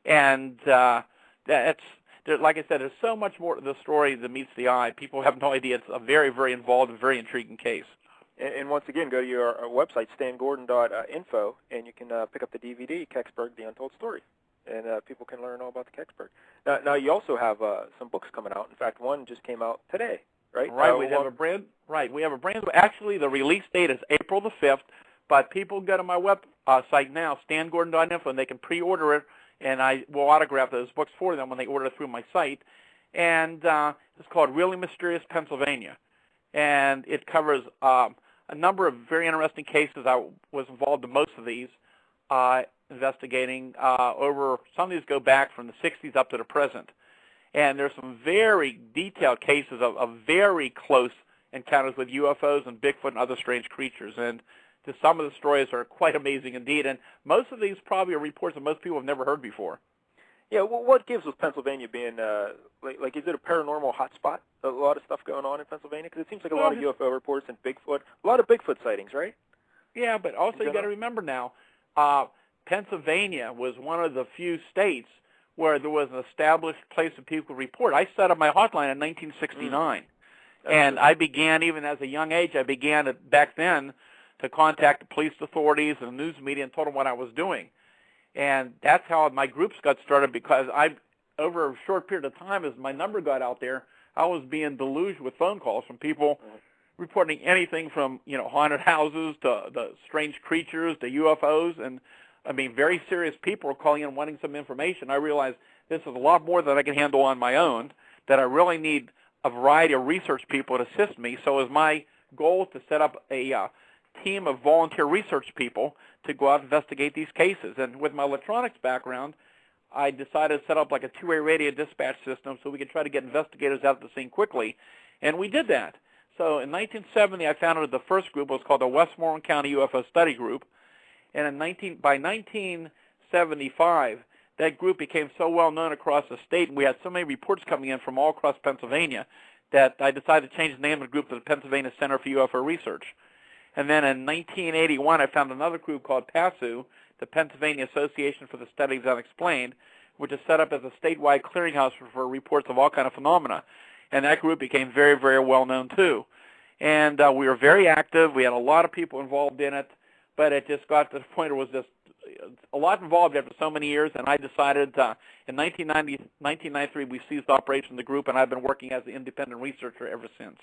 And like I said, there's so much more to the story than meets the eye. People have no idea. It's a very, very involved and very intriguing case. And once again, go to your website, stangordon.info, and you can pick up the DVD, Kecksburg, The Untold Story. And people can learn all about the Kecksburg. Now you also have some books coming out. In fact, one just came out today, right? Right. We have a brand. Actually, the release date is April the 5th. But people go to my website now, stangordon.info, and they can pre-order it, and I will autograph those books for them when they order it through my site. And it's called Really Mysterious Pennsylvania, and it covers a number of very interesting cases. I was involved in most of these, investigating over, some of these go back from the 60s up to the present. And there's some very detailed cases of very close encounters with UFOs and Bigfoot and other strange creatures. And just some of the stories are quite amazing indeed. And most of these probably are reports that most people have never heard before. Yeah, well, what gives with Pennsylvania being, like, is it a paranormal hotspot? A lot of stuff going on in Pennsylvania? Because it seems like a lot of UFO reports and Bigfoot, a lot of Bigfoot sightings, right? Yeah, but also you got to remember now, Pennsylvania was one of the few states where there was an established place that people could report. I set up my hotline in 1969, and I began, even as a young age, back then to contact the police authorities and the news media and told them what I was doing. And that's how my groups got started, because over a short period of time, as my number got out there, I was being deluged with phone calls from people reporting anything from, haunted houses to the strange creatures to UFOs. And, I mean, very serious people were calling in wanting some information. I realized this is a lot more than I can handle on my own, that I really need a variety of research people to assist me. So it was my goal to set up a team of volunteer research people to go out and investigate these cases. And with my electronics background, I decided to set up like a two-way radio dispatch system so we could try to get investigators out at the scene quickly, and we did that. So in 1970, I founded the first group. It was called the Westmoreland County UFO Study Group, and by 1975, that group became so well known across the state, and we had so many reports coming in from all across Pennsylvania, that I decided to change the name of the group to the Pennsylvania Center for UFO Research. And then in 1981, I found another group called PASU, the Pennsylvania Association for the Study of the Unexplained, which is set up as a statewide clearinghouse for reports of all kinds of phenomena. And that group became very, very well known too. And we were very active. We had a lot of people involved in it, but it just got to the point where it was just a lot involved after so many years. And I decided in 1993 we ceased operation of the group, and I've been working as an independent researcher ever since.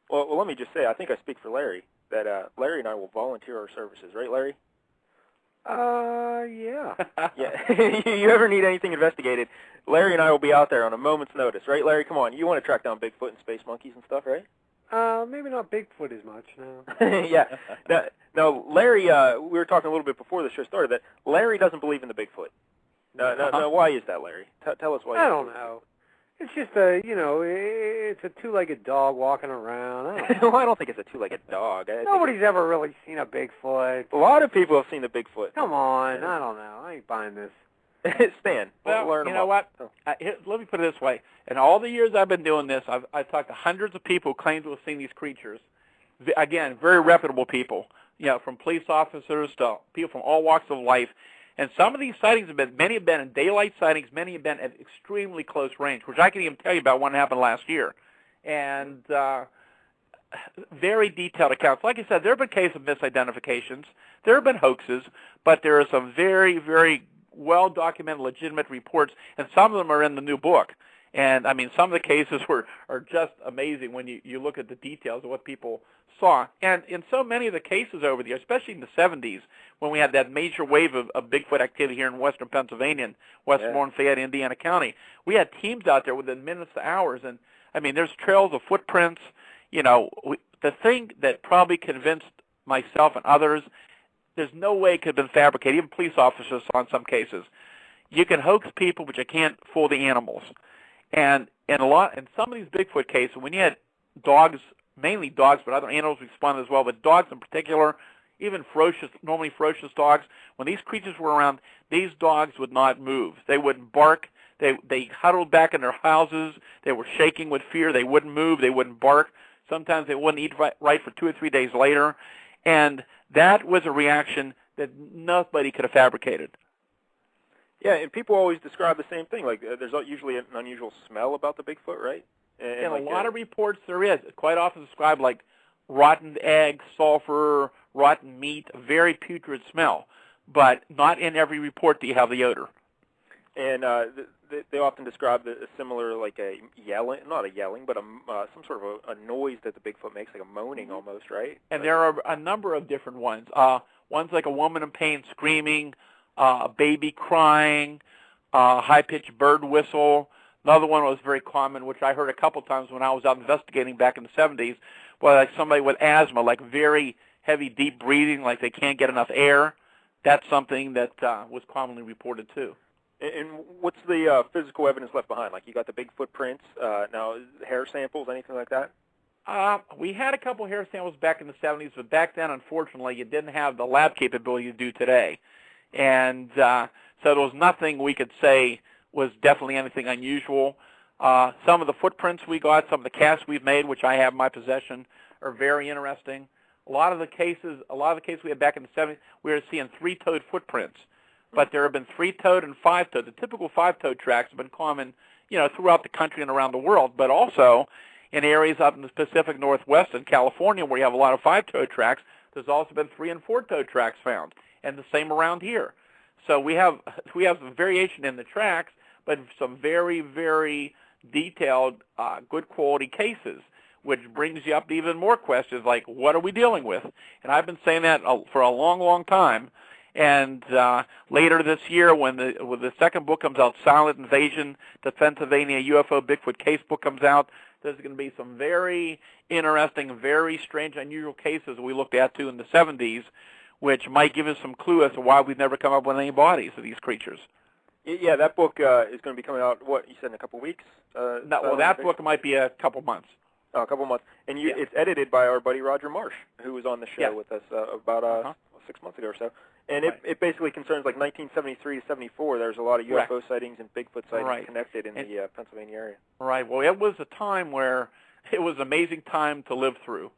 Well, let me just say, I think I speak for Larry, that Larry and I will volunteer our services, right, Larry? Yeah. Yeah. You ever need anything investigated, Larry and I will be out there on a moment's notice, right, Larry? Come on, you want to track down Bigfoot and space monkeys and stuff, right? Maybe not Bigfoot as much, no. Yeah. No, Larry, we were talking a little bit before the show started that Larry doesn't believe in the Bigfoot. No, why is that, Larry? Tell us why. I don't know. It's just it's a two-legged dog walking around. I don't think it's a two-legged dog. Nobody's ever really seen a Bigfoot. A lot of people have seen the Bigfoot. Come on, I don't know. I ain't buying this. Stan, well, you know what? Let me put it this way. In all the years I've been doing this, I've talked to hundreds of people who claim to have seen these creatures. Again, very reputable people, from police officers to people from all walks of life. And some of these sightings many have been in daylight sightings, many have been at extremely close range, which I can even tell you about one happened last year. And very detailed accounts. Like I said, there have been cases of misidentifications. There have been hoaxes, but there are some very, very well-documented, legitimate reports, and some of them are in the new book. And, I mean, some of the cases are just amazing when you look at the details of what people saw. And in so many of the cases over the years, especially in the 70s, when we had that major wave of Bigfoot activity here in western Pennsylvania and Westmoreland, Fayette, Indiana County, we had teams out there within minutes to hours. And, I mean, there's trails of footprints. The thing that probably convinced myself and others, there's no way it could have been fabricated. Even police officers saw in some cases. You can hoax people, but you can't fool the animals. And in some of these Bigfoot cases, when you had dogs, mainly dogs, but other animals responded as well, but dogs in particular, even normally ferocious dogs, when these creatures were around, these dogs would not move. They wouldn't bark. They huddled back in their houses. They were shaking with fear. They wouldn't move. They wouldn't bark. Sometimes they wouldn't eat right for 2 or 3 days later. And that was a reaction that nobody could have fabricated. Yeah, and people always describe the same thing. Like, there's usually an unusual smell about the Bigfoot, right? And in a lot of reports, there is. It's quite often described like rotten eggs, sulfur, rotten meat, a very putrid smell. But not in every report do you have the odor. And they often describe a similar, like a yelling, not a yelling, but some sort of a noise that the Bigfoot makes, like a moaning almost, right? And there are a number of different ones. One's like a woman in pain screaming, a baby crying, high-pitched bird whistle. Another one was very common, which I heard a couple times when I was out investigating back in the 70s, Well, like somebody with asthma, like very heavy, deep breathing, like they can't get enough air. That's something that was commonly reported too. And what's the physical evidence left behind? Like you got the big footprints, now hair samples, anything like that? We had a couple hair samples back in the 70s, but back then, unfortunately, you didn't have the lab capability you do today. And so there was nothing we could say was definitely anything unusual. Some of the footprints we got, some of the casts we've made, which I have in my possession, are very interesting. A lot of the cases we had back in the 70s, we were seeing three-toed footprints. But there have been three-toed and five-toed. The typical five-toed tracks have been common, throughout the country and around the world, but also in areas up in the Pacific Northwest and California where you have a lot of five-toed tracks, there's also been three- and four-toed tracks found, and the same around here. So we have some variation in the tracks, but some very, very detailed, good quality cases, which brings you up to even more questions like, what are we dealing with? And I've been saying that for a long, long time. And later this year, when the second book comes out, Silent Invasion, the Pennsylvania UFO Bigfoot Case book comes out, there's going to be some very interesting, very strange, unusual cases we looked at, too, in the 70s, which might give us some clue as to why we've never come up with any bodies of these creatures. Yeah, that book is going to be coming out, what, you said in a couple of weeks? That book might be a couple months. Oh, a couple months. And it's edited by our buddy Roger Marsh, who was on the show with us about 6 months ago or so. And it basically concerns like 1973 to 74. There's a lot of UFO sightings and Bigfoot sightings connected in the Pennsylvania area. Right. Well, it was a time where it was an amazing time to live through.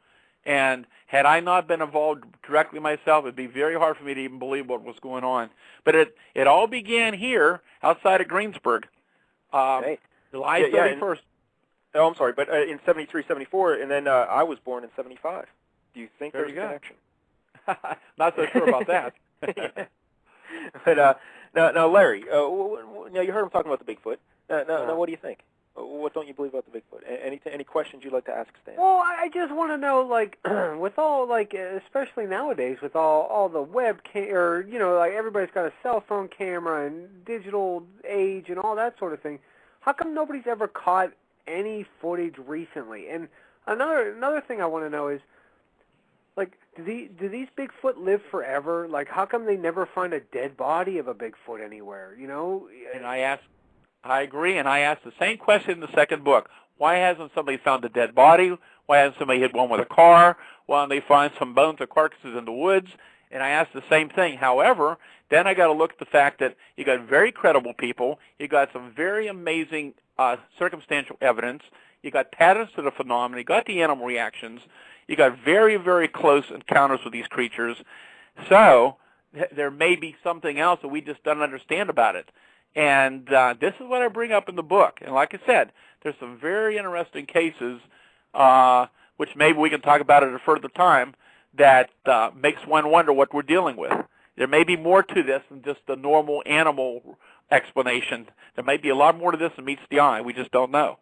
And had I not been involved directly myself, it would be very hard for me to even believe what was going on. But it all began here outside of Greensburg, July 31st. Oh, I'm sorry, but in 73, 74, and then I was born in 75. Do you think there's a connection? Not so sure about that. But now, Larry, now you heard him talking about the Bigfoot. Now, what do you think? What don't you believe about the Bigfoot? Any questions you'd like to ask Stan? Well, I just want to know, like, with all, like, especially nowadays, with all the web like everybody's got a cell phone camera and digital age and all that sort of thing. How come nobody's ever caught any footage recently? And another thing I want to know is, like, do these Bigfoot live forever? Like, how come they never find a dead body of a Bigfoot anywhere? And I agree, and I asked the same question in the second book. Why hasn't somebody found a dead body? Why hasn't somebody hit one with a car? Why don't they find some bones or carcasses in the woods? And I asked the same thing. However, then I got to look at the fact that you got very credible people. You got some very amazing circumstantial evidence. You got patterns to the phenomenon. You got the animal reactions. You got very, very close encounters with these creatures. So there may be something else that we just don't understand about it. And this is what I bring up in the book. And like I said, there's some very interesting cases, which maybe we can talk about at a further time, that makes one wonder what we're dealing with. There may be more to this than just the normal animal explanation. There may be a lot more to this than meets the eye. We just don't know.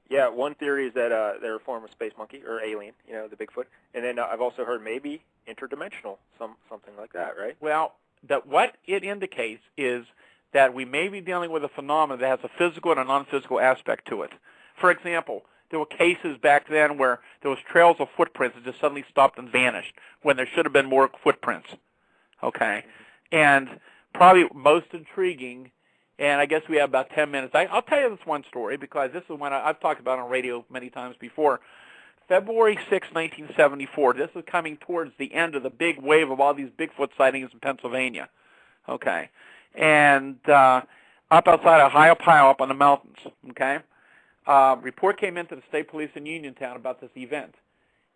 Yeah, one theory is that they're a form of space monkey or alien, the Bigfoot. And then I've also heard maybe interdimensional, something like that, right? Well, what it indicates is that we may be dealing with a phenomenon that has a physical and a non-physical aspect to it. For example, there were cases back then where there was trails of footprints that just suddenly stopped and vanished when there should have been more footprints. Okay? And probably most intriguing, and I guess we have about 10 minutes. I'll tell you this one story because this is one I've talked about on radio many times before. February 6, 1974, this is coming towards the end of the big wave of all these Bigfoot sightings in Pennsylvania. Okay? And up outside of Ohio up on the mountains, okay? Report came into the state police in Uniontown about this event.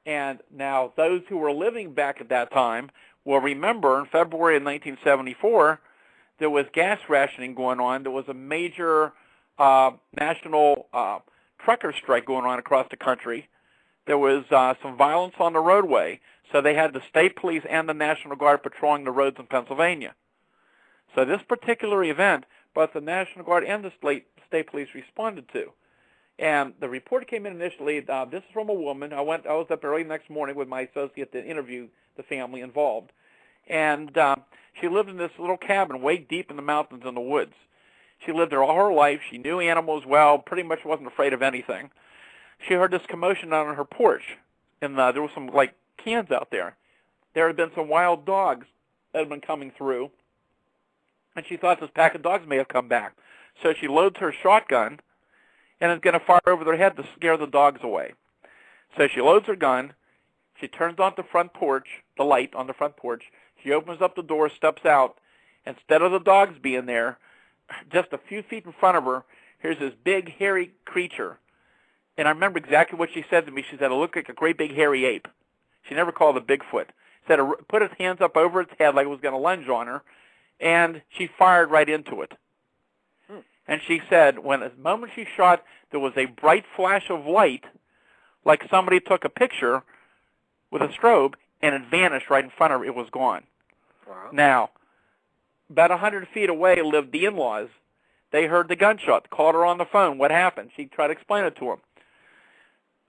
And now those who were living back at that time will remember in February of 1974, there was gas rationing going on. There was a major national trucker strike going on across the country. There was some violence on the roadway. So they had the state police and the National Guard patrolling the roads in Pennsylvania. So this particular event, both the National Guard and the state police responded to. And the report came in initially, this is from a woman. I was up early the next morning with my associate to interview the family involved. And she lived in this little cabin way deep in the mountains in the woods. She lived there all her life. She knew animals well, pretty much wasn't afraid of anything. She heard this commotion out on her porch, and there were some like cans out there. There had been some wild dogs that had been coming through, and she thought this pack of dogs may have come back. So she loads her shotgun and is going to fire over their head to scare the dogs away. So she loads her gun. She turns on the front porch, the light on the front porch. She opens up the door, steps out. Instead of the dogs being there, just a few feet in front of her, here's this big, hairy creature. And I remember exactly what she said to me. She said, it looked like a great big hairy ape. She never called it Bigfoot. Said, it put its hands up over its head like it was going to lunge on her, and she fired right into it. And she said, when the moment she shot, there was a bright flash of light, like somebody took a picture with a strobe, and it vanished right in front of her. It was gone. Wow. Now, about 100 feet away lived the in-laws. They heard the gunshot, called her on the phone. What happened? She tried to explain it to them.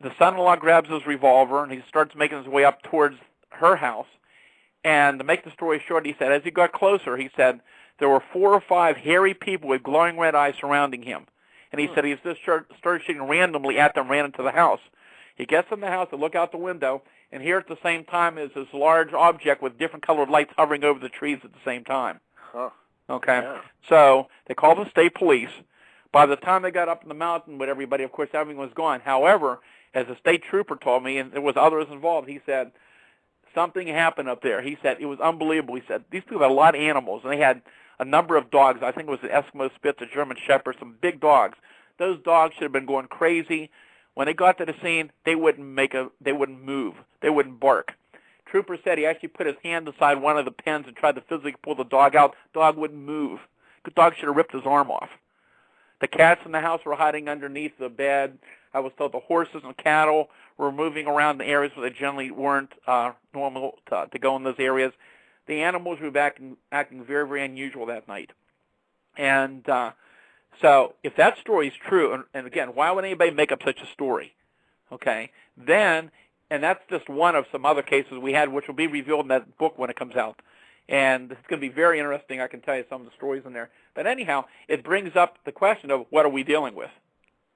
The son-in-law grabs his revolver, and he starts making his way up towards her house. And to make the story short, he said, as he got closer, he said, there were 4 or 5 hairy people with glowing red eyes surrounding him. And he said he just started shooting randomly at them, ran into the house. He gets in the house to look out the window, and here at the same time is this large object with different colored lights hovering over the trees at the same time. Huh. Okay? Yeah. So they called the state police. By the time they got up in the mountain with everybody, of course, everything was gone. However, as a state trooper told me, and there was others involved, he said, something happened up there. He said, it was unbelievable. He said, these people had a lot of animals, and they had a number of dogs. I think it was an Eskimo Spitz, a German Shepherd, some big dogs. Those dogs should have been going crazy. When they got to the scene, they wouldn't move. They wouldn't bark. Trooper said he actually put his hand inside one of the pens and tried to physically pull the dog out. Dog wouldn't move. The dog should have ripped his arm off. The cats in the house were hiding underneath the bed. I was told the horses and cattle were moving around the areas where they generally weren't normal to go in those areas. The animals were acting very, very unusual that night. And so if that story is true, and again, why would anybody make up such a story? Okay, then, and that's just one of some other cases we had, which will be revealed in that book when it comes out. And it's going to be very interesting. I can tell you some of the stories in there. But anyhow, it brings up the question of what are we dealing with?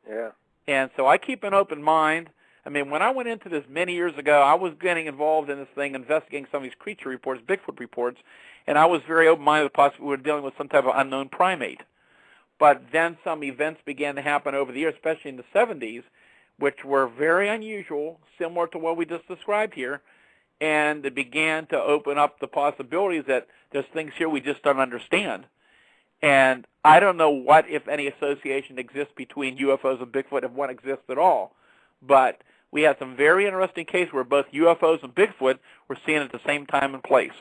Yeah. And so I keep an open mind. I mean, when I went into this many years ago, I was getting involved in this thing, investigating some of these creature reports, Bigfoot reports, and I was very open-minded with possibly we were dealing with some type of unknown primate. But then some events began to happen over the years, especially in the 70s, which were very unusual, similar to what we just described here, and it began to open up the possibilities that there's things here we just don't understand. And I don't know what, if any, association exists between UFOs and Bigfoot, if one exists at all. But we had some very interesting cases where both UFOs and Bigfoot were seen at the same time and place.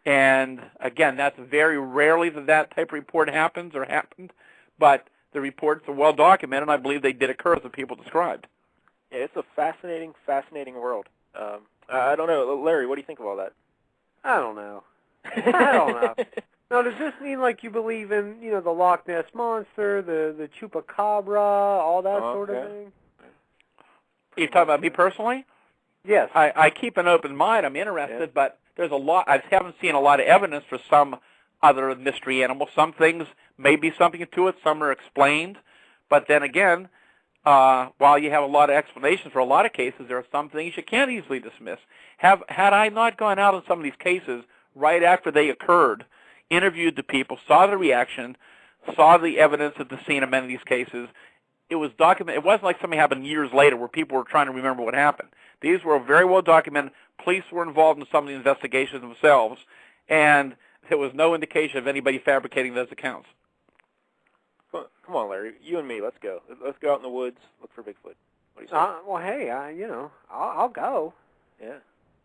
And, again, that's very rarely that type of report happens or happened, but the reports are well documented, and I believe they did occur as the people described. Yeah, it's a fascinating, fascinating world. I don't know. Larry, what do you think of all that? I don't know. I don't know. Now, does this mean like you believe in, the Loch Ness Monster, the Chupacabra, all that sort of thing? Are you talking about me personally? Yes. I keep an open mind. I'm interested, but there's a lot. I haven't seen a lot of evidence for some other mystery animals. Some things may be something to it. Some are explained. But then again, while you have a lot of explanations for a lot of cases, there are some things you can't easily dismiss. Had I not gone out on some of these cases right after they occurred, interviewed the people, saw the reaction, saw the evidence at the scene of many of these cases, it was documented. It wasn't like something happened years later where people were trying to remember what happened. These were very well documented. Police were involved in some of the investigations themselves, and there was no indication of anybody fabricating those accounts. Come on, Larry. You and me, let's go. Let's go out in the woods, look for Bigfoot. What do you say? Well, hey, I'll go. Yeah.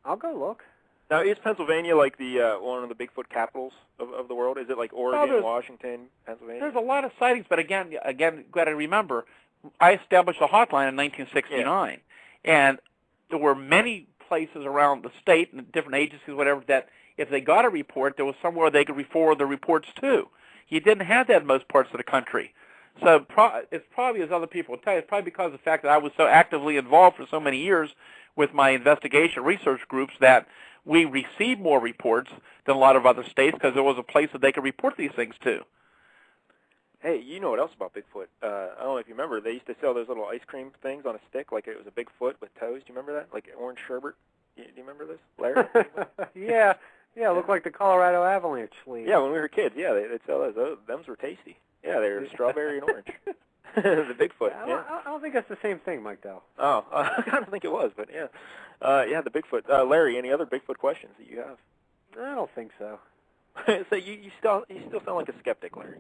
I'll go look. Now, is Pennsylvania like the one of the Bigfoot capitals of the world? Is it like Oregon, Washington, Pennsylvania? There's a lot of sightings, but again, got to remember, I established a hotline in 1969, and there were many places around the state and different agencies, whatever, that if they got a report, there was somewhere they could forward the reports to. You didn't have that in most parts of the country. So it's probably, as other people will tell you, it's probably because of the fact that I was so actively involved for so many years with my investigation research groups that we received more reports than a lot of other states because there was a place that they could report these things to. Hey, you know what else about Bigfoot? I don't know if you remember, they used to sell those little ice cream things on a stick, like it was a Bigfoot with toes. Do you remember that? Like orange sherbet? Do you remember this, Larry? Yeah, it looked like the Colorado Avalanche League. Yeah, when we were kids, yeah, they'd sell those. Those were tasty. Yeah, they were strawberry and orange. The Bigfoot. I don't think that's the same thing, Mike Dell. Oh, I don't think it was, but yeah. Yeah, the Bigfoot. Larry, any other Bigfoot questions that you have? I don't think so. So you still sound like a skeptic, Larry.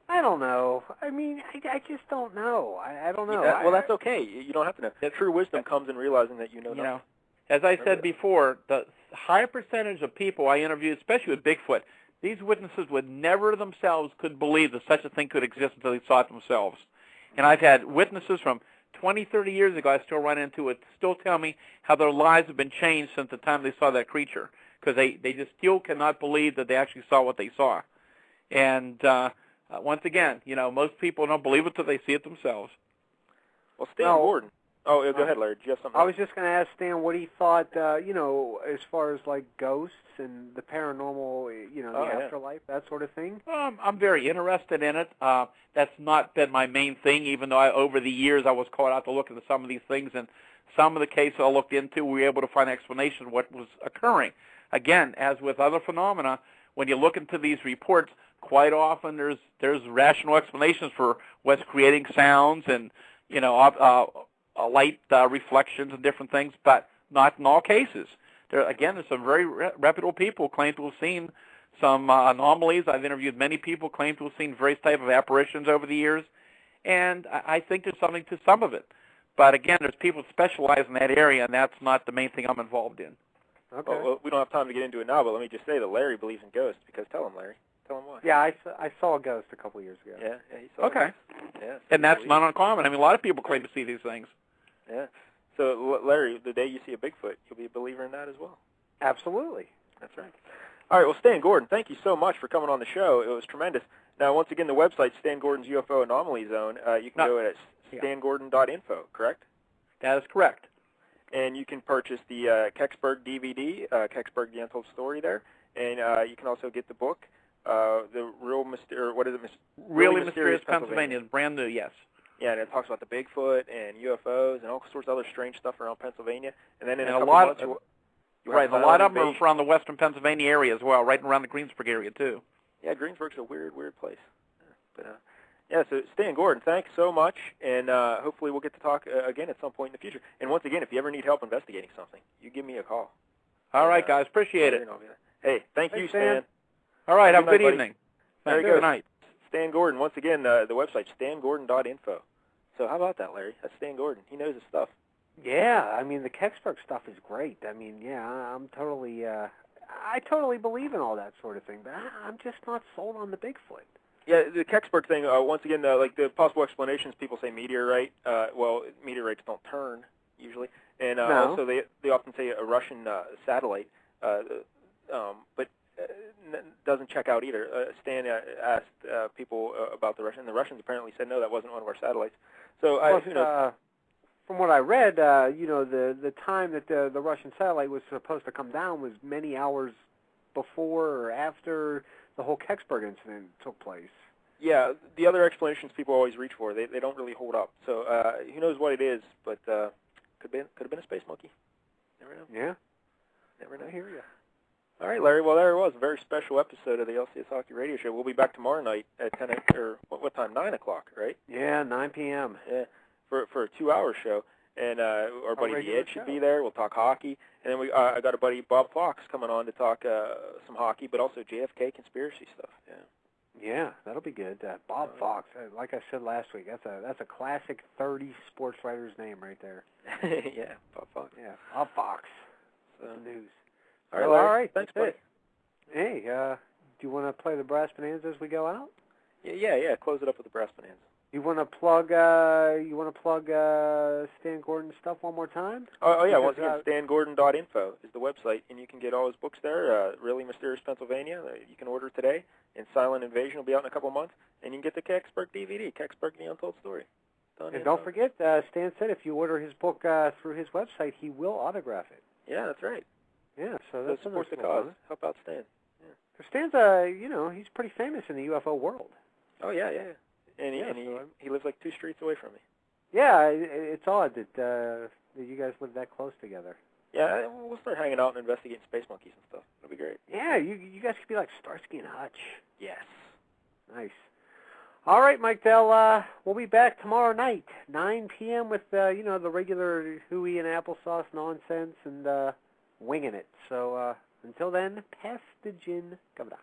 I don't know. I mean, I just don't know. I don't know. Yeah, well, that's okay. You don't have to know. That true wisdom comes in realizing that you know nothing. You know, as I said before, the high percentage of people I interviewed, especially with Bigfoot, these witnesses would never themselves could believe that such a thing could exist until they saw it themselves. And I've had witnesses from 20, 30 years ago I still run into it, still tell me how their lives have been changed since the time they saw that creature, because they just still cannot believe that they actually saw what they saw. And once again, you know, most people don't believe it until they see it themselves. Well, Stan Gordon. Oh, yeah, go ahead, Larry. Do you have something? I was just going to ask Stan what he thought, you know, as far as like ghosts and the paranormal, you know, the afterlife, that sort of thing. I'm very interested in it. That's not been my main thing, even though over the years I was caught out to look into some of these things, and some of the cases I looked into, we were able to find an explanation of what was occurring. Again, as with other phenomena, when you look into these reports, quite often there's rational explanations for what's creating sounds and, you know, light reflections and different things, but not in all cases. There's some very reputable people claim to have seen some anomalies. I've interviewed many people claim to have seen various type of apparitions over the years, and I think there's something to some of it. But again, there's people that specialize in that area, and that's not the main thing I'm involved in. Okay. Well, we don't have time to get into it now, but let me just say that Larry believes in ghosts, because tell him, Larry. Tell him why. Yeah, I saw a ghost a couple years ago. Yeah, he saw a ghost. Yeah, and that's not uncommon. I mean, a lot of people claim to see these things. Yeah. So, Larry, the day you see a Bigfoot, you'll be a believer in that as well. Absolutely. That's right. All right, well, Stan Gordon, thank you so much for coming on the show. It was tremendous. Now, once again, the website, Stan Gordon's UFO Anomaly Zone, you can go at stangordon.info, correct? That is correct. And you can purchase the Kecksburg DVD, Kecksburg The Untold Story there. And you can also get the book, The Real Mysterious, what is it? Really Mysterious Pennsylvania. It's brand new, yes. Yeah, and it talks about the Bigfoot and UFOs and all sorts of other strange stuff around Pennsylvania. And then in a couple months, a lot of them are around the western Pennsylvania area as well, right around the Greensburg area too. Yeah, Greensburg's a weird place. Yeah, so Stan Gordon, thanks so much, and hopefully we'll get to talk again at some point in the future. And once again, if you ever need help investigating something, you give me a call. All right, guys, appreciate it. Hey, thank you, Stan. All right, have a good evening. Very good night. Stan Gordon, once again, the website, stangordon.info. So how about that, Larry? That's Stan Gordon. He knows his stuff. Yeah, I mean, the Kecksburg stuff is great. I mean, yeah, I'm totally, I totally believe in all that sort of thing, but I'm just not sold on the Bigfoot. Yeah, the Kecksburg thing, once again, like the possible explanations, people say meteorite. Well, meteorites don't turn, usually. And also they often say a Russian satellite, but doesn't check out either. Stan asked people about the Russians, and the Russians apparently said, no, that wasn't one of our satellites. So who knows? From what I read, you know, the time that the Russian satellite was supposed to come down was many hours before or after the whole Kecksburg incident took place. Yeah, the other explanations people always reach for, they don't really hold up. So who knows what it is, but could have been a space monkey. Never know. Yeah. Never know. I hear you. All right, Larry. Well, there it was, a very special episode of the LCS Hockey Radio Show. We'll be back tomorrow night at 10 or what time? 9 o'clock, right? Yeah, 9 p.m. Yeah, for a 2-hour show. And our buddy The Ed should be there. We'll talk hockey. And then I got a buddy, Bob Fox, coming on to talk some hockey, but also JFK conspiracy stuff. Yeah. Yeah, that'll be good. Bob Fox, like I said last week, that's a classic 30 sports writer's name right there. Yeah, Bob Fox. Yeah, Bob Fox. So, news. All right, Larry. All right, thanks, buddy. Hey, do you want to play the Brass Bonanza as we go out? Yeah. Close it up with the Brass Bonanza. You want to plug Stan Gordon's stuff one more time? Oh yeah, once again, stangordon.info is the website, and you can get all his books there. Really Mysterious Pennsylvania, you can order today, and Silent Invasion will be out in a couple months, and you can get the Kecksburg DVD, Kecksburg The Untold Story. And don't forget, Stan said if you order his book through his website, he will autograph it. Yeah, that's right. Yeah, so that's support the cause. Help out Stan. Yeah. Stan's, he's pretty famous in the UFO world. Oh yeah. And he lives like 2 streets away from me. Yeah, it's odd that you guys live that close together. Yeah, we'll start hanging out and investigating space monkeys and stuff. It'll be great. Yeah, you guys could be like Starsky and Hutch. Yes. Nice. All right, Mike Dell, we'll be back tomorrow night, 9 p.m. with, the regular hooey and applesauce nonsense and winging it. So until then, pass the gin. Come on.